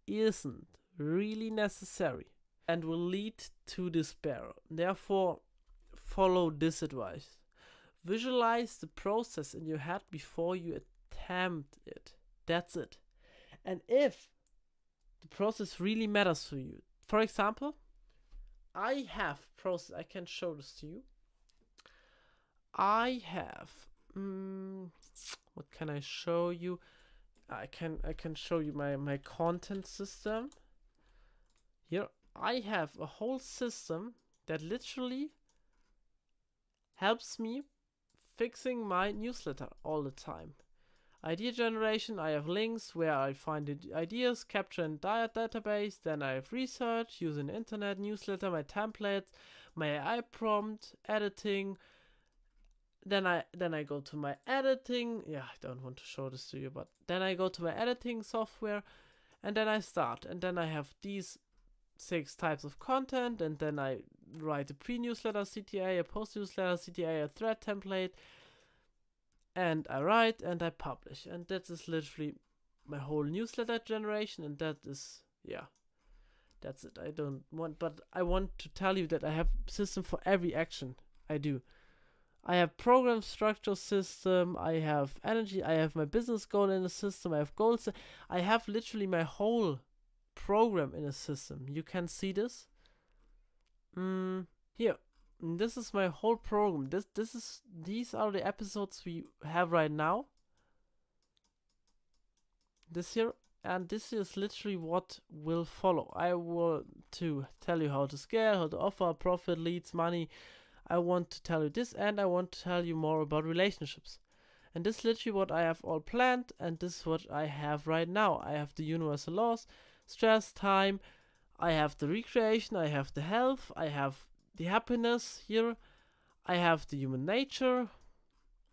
B: isn't really necessary and will lead to despair. Therefore, follow this advice. Visualize the process in your head before you attempt it. That's it. And if the process really matters to you, for example, I have process, I can show this to you. I have, what can I show you? I can show you my content system. Here I have a whole system that literally helps me fixing my newsletter all the time. Idea generation, I have links where I find the ideas, capture in database, then I have research, using internet, newsletter, my templates, my AI prompt, editing. Then I go to my editing. Yeah, I don't want to show this to you, but then I go to my editing software and then I start. And then I have these 6 types of content, and then I write a pre-newsletter CTA, a post-newsletter CTA, a thread template, and I write and I publish. And that is literally my whole newsletter generation, and that is, yeah, that's it. But I want to tell you that I have system for every action I do. I have program structure system, I have energy, I have my business goal in a system, I have goals. I have literally my whole program in a system. You can see this. Here. This is my whole program. These are the episodes we have right now. This here, and this is literally what will follow. I want to tell you how to scale, how to offer profit, leads, money. I want to tell you this, and I want to tell you more about relationships. And this is literally what I have all planned, and this is what I have right now. I have the universal laws, stress, time, I have the recreation, I have the health, I have the happiness here, I have the human nature,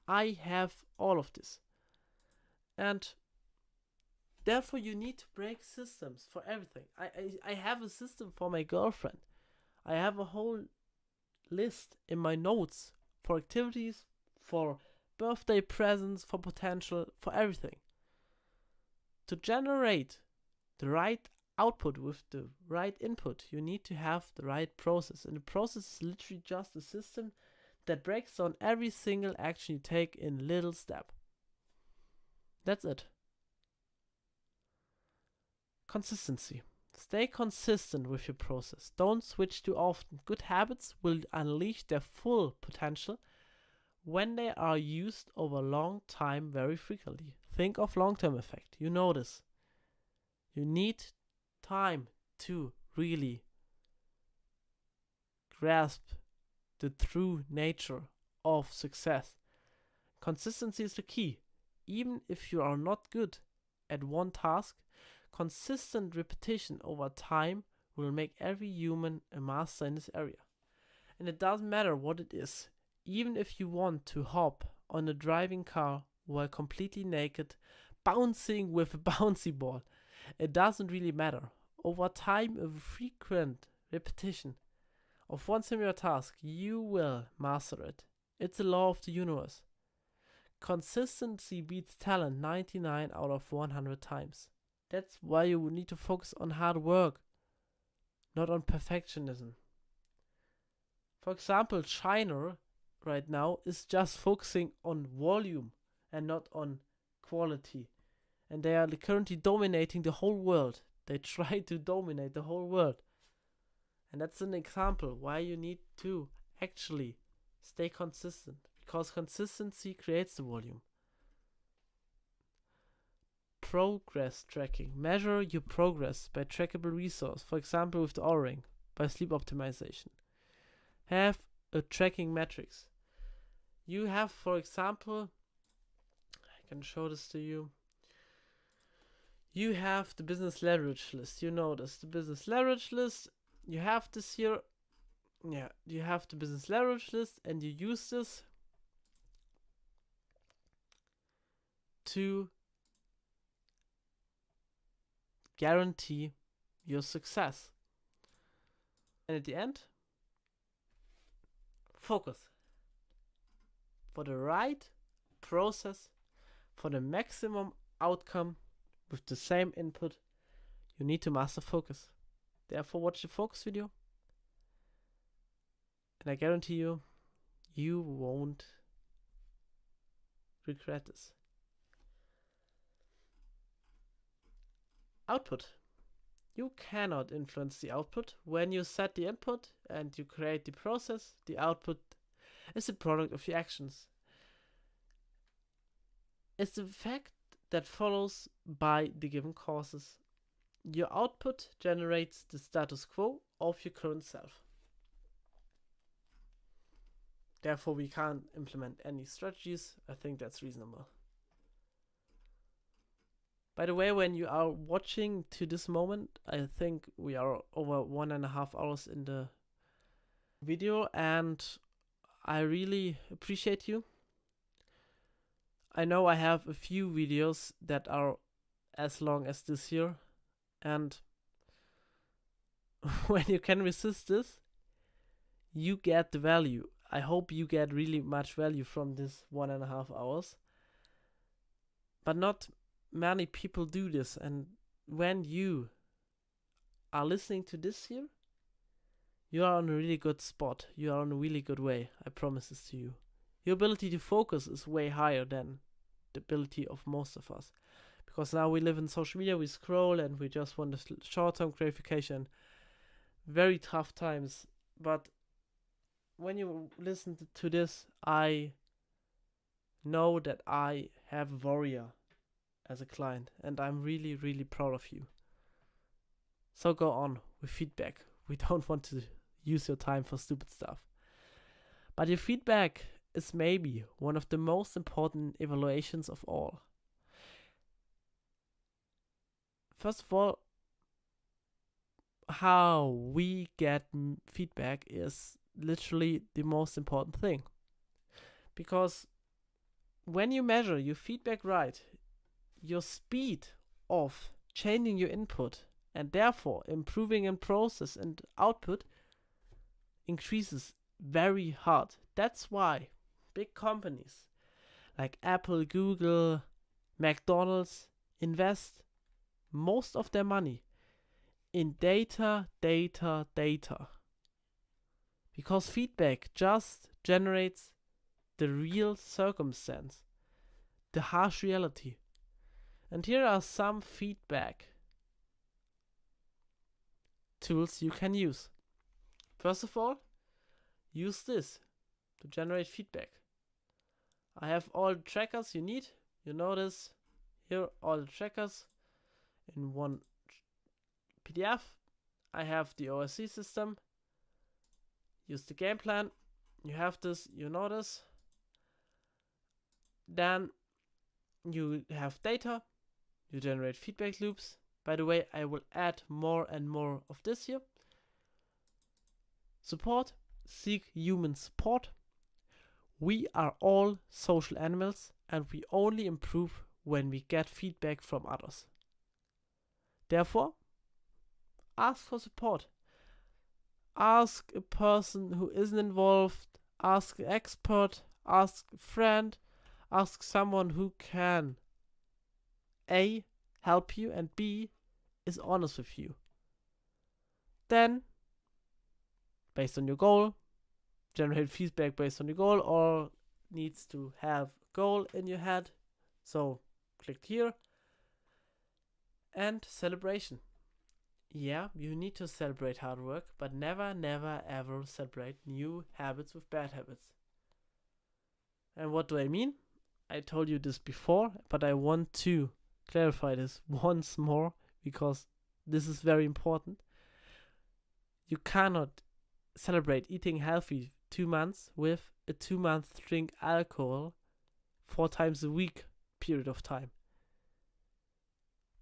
B: I have all of this. And therefore you need to break systems for everything. I have a system for my girlfriend. I have a whole list in my notes for activities, for birthday presents, for potential, for everything. To generate the right output with the right input, you need to have the right process. And the process is literally just a system that breaks down every single action you take in little step. That's it. Consistency. Stay consistent with your process. Don't switch too often. Good habits will unleash their full potential when they are used over a long time very frequently. Think of long-term effect. You know this. You need time to really grasp the true nature of success. Consistency is the key. Even if you are not good at one task, consistent repetition over time will make every human a master in this area. And it doesn't matter what it is. Even if you want to hop on a driving car while completely naked, bouncing with a bouncy ball, it doesn't really matter. Over time, a frequent repetition of one similar task, you will master it. It's a law of the universe. Consistency beats talent 99 out of 100 times. That's why you need to focus on hard work, not on perfectionism. For example, China right now is just focusing on volume and not on quality. And they are currently dominating the whole world. They try to dominate the whole world. And that's an example why you need to actually stay consistent. Because consistency creates the volume. Progress tracking. Measure your progress by trackable resource. For example, with the Oura Ring, by sleep optimization. Have a tracking metrics. You have, for example, I can show this to you. You have the business leverage list. You know this, the business leverage list. You have this here. Yeah, you have the business leverage list, and you use this to guarantee your success. And at the end, focus. For the right process, for the maximum outcome with the same input, you need to master focus. Therefore, watch the focus video. And I guarantee you, you won't regret this. Output. You cannot influence the output. When you set the input and you create the process, the output is a product of your actions. It's the fact that follows by the given causes. Your output generates the status quo of your current self. Therefore, we can't implement any strategies. I think that's reasonable. By the way, when you are watching to this moment, I think we are over 1.5 hours in the video, and I really appreciate you. I know I have a few videos that are as long as this here, and when you can resist this, you get the value. I hope you get really much value from this 1.5 hours, but not many people do this, and when you are listening to this here, you are on a really good spot. You are on a really good way. I promise this to you. Your ability to focus is way higher than the ability of most of us. Because now we live in social media, we scroll and we just want the short-term gratification. Very tough times. But when you listen to this, I know that I have a warrior as a client, and I'm really, really proud of you. So go on with feedback. We don't want to use your time for stupid stuff. But your feedback is maybe one of the most important evaluations of all. First of all, how we get feedback is literally the most important thing. Because when you measure your feedback right, your speed of changing your input and therefore improving in process and output increases very hard. That's why big companies like Apple, Google, McDonald's invest most of their money in data. Because feedback just generates the real circumstance, the harsh reality. And here are some feedback tools you can use. First of all, use this to generate feedback. I have all the trackers you need. You notice here all the trackers in one PDF. I have the OSC system. Use the game plan. You have this, you notice. Then you have data. You generate feedback loops. By the way, I will add more and more of this here. Support. Seek human support. We are all social animals, and we only improve when we get feedback from others. Therefore, ask for support. Ask a person who isn't involved. Ask an expert. Ask a friend. Ask someone who can A, help you, and B, is honest with you. Then, based on your goal, generate feedback based on your goal, or needs to have a goal in your head. So, click here. And celebration. Yeah, you need to celebrate hard work, but never, ever celebrate new habits with bad habits. And what do I mean? I told you this before, but I want to clarify this once more because this is very important. You cannot celebrate eating healthy 2 months with a 2 month drink alcohol 4 times a week period of time.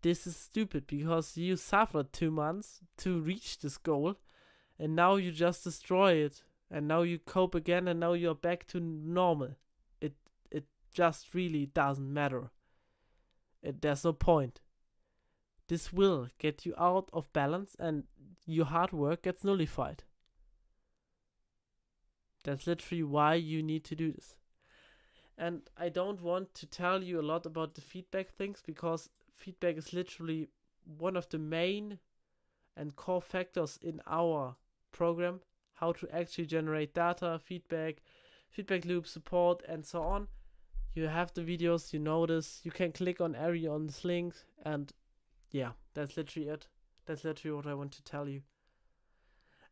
B: This is stupid because you suffered 2 months to reach this goal and now you just destroy it and now you cope again and now you're back to normal. It just really doesn't matter. There's no point. This will get you out of balance and your hard work gets nullified. That's literally why you need to do this. And I don't want to tell you a lot about the feedback things because feedback is literally one of the main and core factors in our program, how to actually generate data, feedback loop, support, and so on. You have the videos, you know this, you can click on this link, and yeah, that's literally it. That's literally what I want to tell you.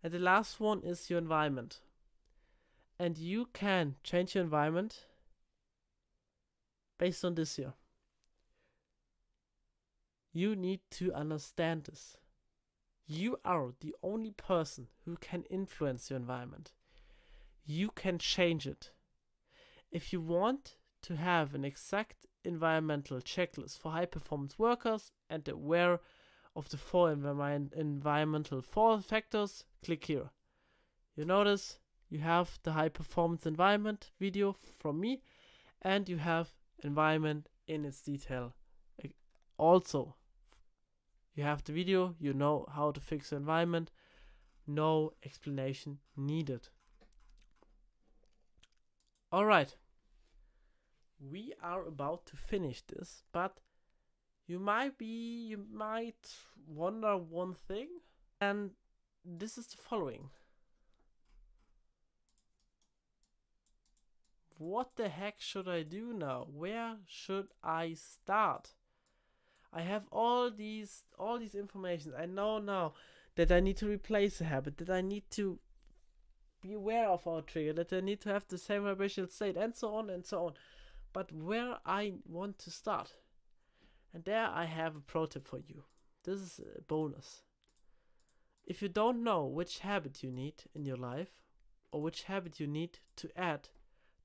B: And the last one is your environment. And you can change your environment based on this here. You need to understand this. You are the only person who can influence your environment. You can change it. If you want to have an exact environmental checklist for high performance workers and aware of the 4 environmental factors, click here. You notice you have the high performance environment video from me and you have environment in its detail. Also, you have the video, you know how to fix the environment, no explanation needed. Alright, we are about to finish this, but You might wonder one thing, and this is the following. What the heck should I do now? Where should I start? I have all these information. I know now that I need to replace a habit, that I need to be aware of our trigger, that I need to have the same vibrational state, and so on and so on. But where I want to start, and there I have a pro tip for you. This is a bonus. If you don't know which habit you need in your life, or which habit you need to add,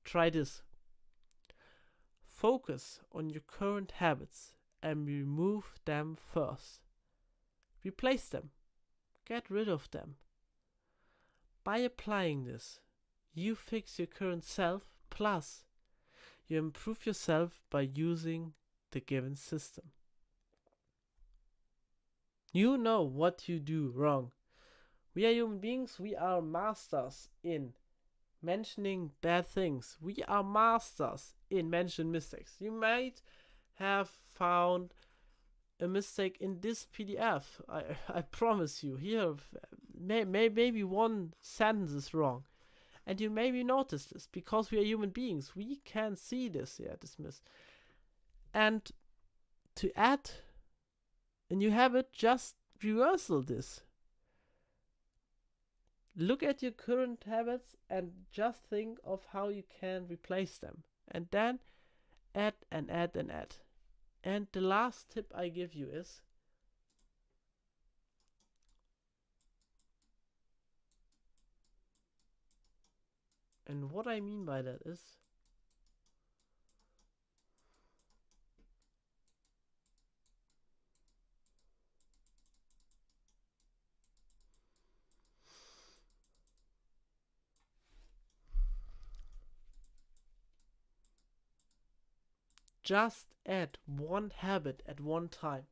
B: try this. Focus on your current habits and remove them first. Replace them. Get rid of them. By applying this, you fix your current self, plus you improve yourself by using the given system. You know what you do wrong. We are human beings, we are masters in mentioning bad things. We are masters in mentioning mistakes. You might have found a mistake in this PDF. I promise you. Here, maybe one sentence is wrong. And you maybe notice this because we are human beings. We can see this. Yeah, dismiss. And to add a new habit, just reversal this. Look at your current habits and just think of how you can replace them. And then add and add and add. And the last tip I give you is and what I mean by that is just add one habit at one time.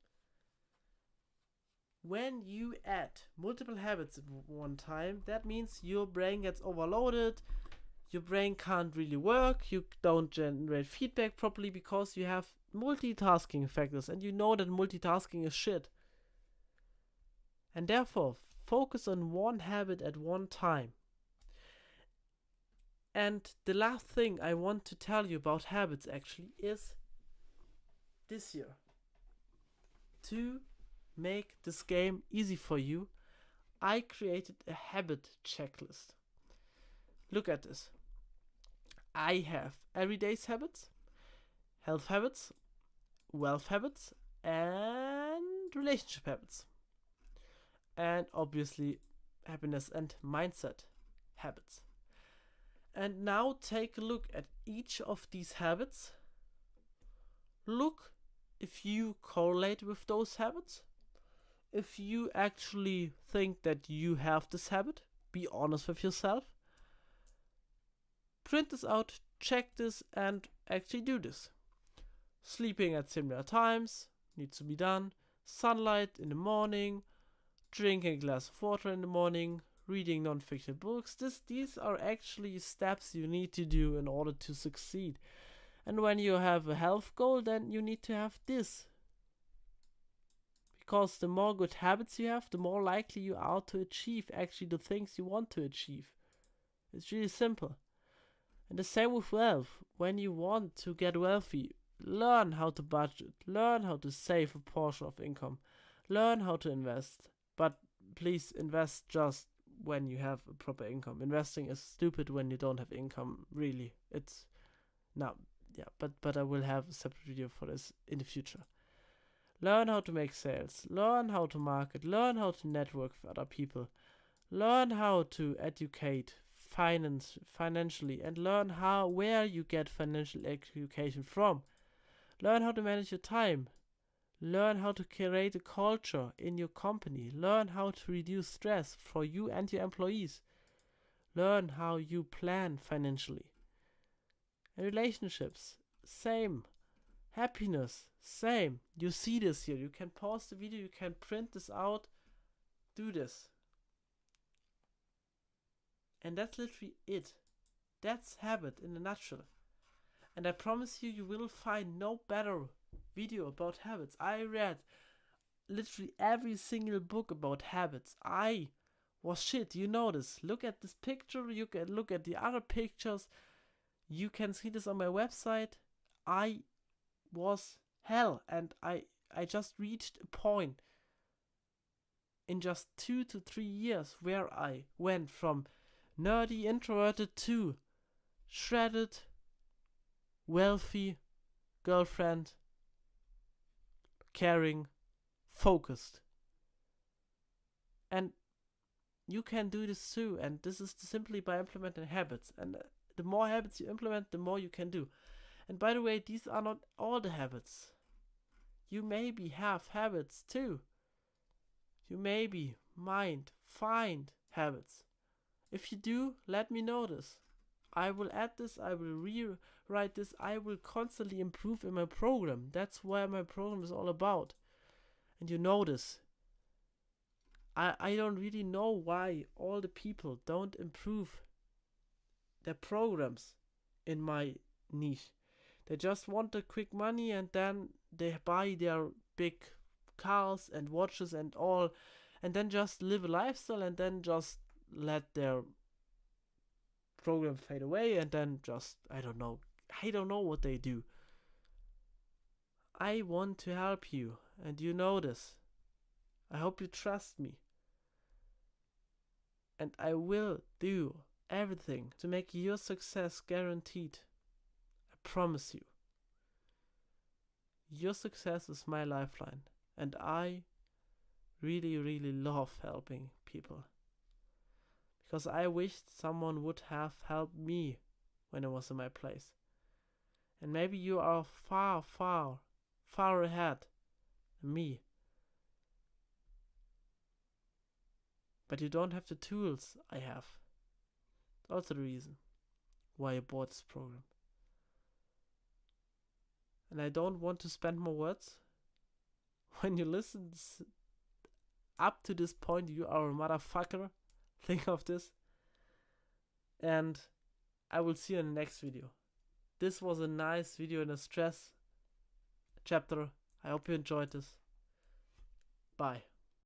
B: When you add multiple habits at one time, that means your brain gets overloaded, your brain can't really work, you don't generate feedback properly because you have multitasking factors, and you know that multitasking is shit. And therefore, focus on one habit at one time. And the last thing I want to tell you about habits actually is this year. To make this game easy for you, I created a habit checklist. Look at this. I have everyday habits, health habits, wealth habits, and relationship habits. And obviously happiness and mindset habits. And now take a look at each of these habits. Look if you correlate with those habits. If you actually think that you have this habit, be honest with yourself. Print this out, check this, and actually do this. Sleeping at similar times needs to be done. Sunlight in the morning. Drinking a glass of water in the morning. Reading non-fiction books. These are actually steps you need to do in order to succeed. And when you have a health goal, then you need to have this. Because the more good habits you have, the more likely you are to achieve actually the things you want to achieve. It's really simple. And the same with wealth. When you want to get wealthy, learn how to budget, learn how to save a portion of income, learn how to invest. But please invest just when you have a proper income. Investing is stupid when you don't have income, really. It's no, yeah, but I will have a separate video for this in the future. Learn how to make sales, learn how to market, learn how to network with other people, learn how to educate financially, and learn where you get financial education from. Learn how to manage your time. Learn how to create a culture in your company. Learn how to reduce stress for you and your employees. Learn how you plan financially. And relationships, same. Happiness, same. You see this here. You can pause the video, you can print this out. Do this. And that's literally it. That's habit in a nutshell. And I promise you, you will find no better video about habits. I read literally every single book about habits. I was shit, you know this. Look at this picture, you can look at the other pictures. You can see this on my website. I was hell, and I just reached a point in just 2 to 3 years where I went from nerdy, introverted to shredded, wealthy, girlfriend, caring, focused. And you can do this too, and this is simply by implementing habits. And the more habits you implement, the more you can do. And by the way, these are not all the habits. You maybe have habits too. You maybe might find habits. If you do, let me know this. I will add this, I will rewrite this, I will constantly improve in my program. That's where my program is all about. And you know this. I don't really know why all the people don't improve their programs in my niche. They just want the quick money, and then they buy their big cars and watches and all, and then just live a lifestyle, and then just let their program fade away, and then just I don't know what they do. I want to help you, and you know this. I hope you trust me. And I will do everything to make your success guaranteed. I promise you. Your success is my lifeline, and I really, really love helping people. Because I wished someone would have helped me when I was in my place. And maybe you are far, far, far ahead than me. But you don't have the tools I have. That's also the reason why I bought this program. And I don't want to spend more words. When you listen up to this point, you are a motherfucker. Think of this. And I will see you in the next video. This was a nice video in a stress chapter. I hope you enjoyed this. Bye.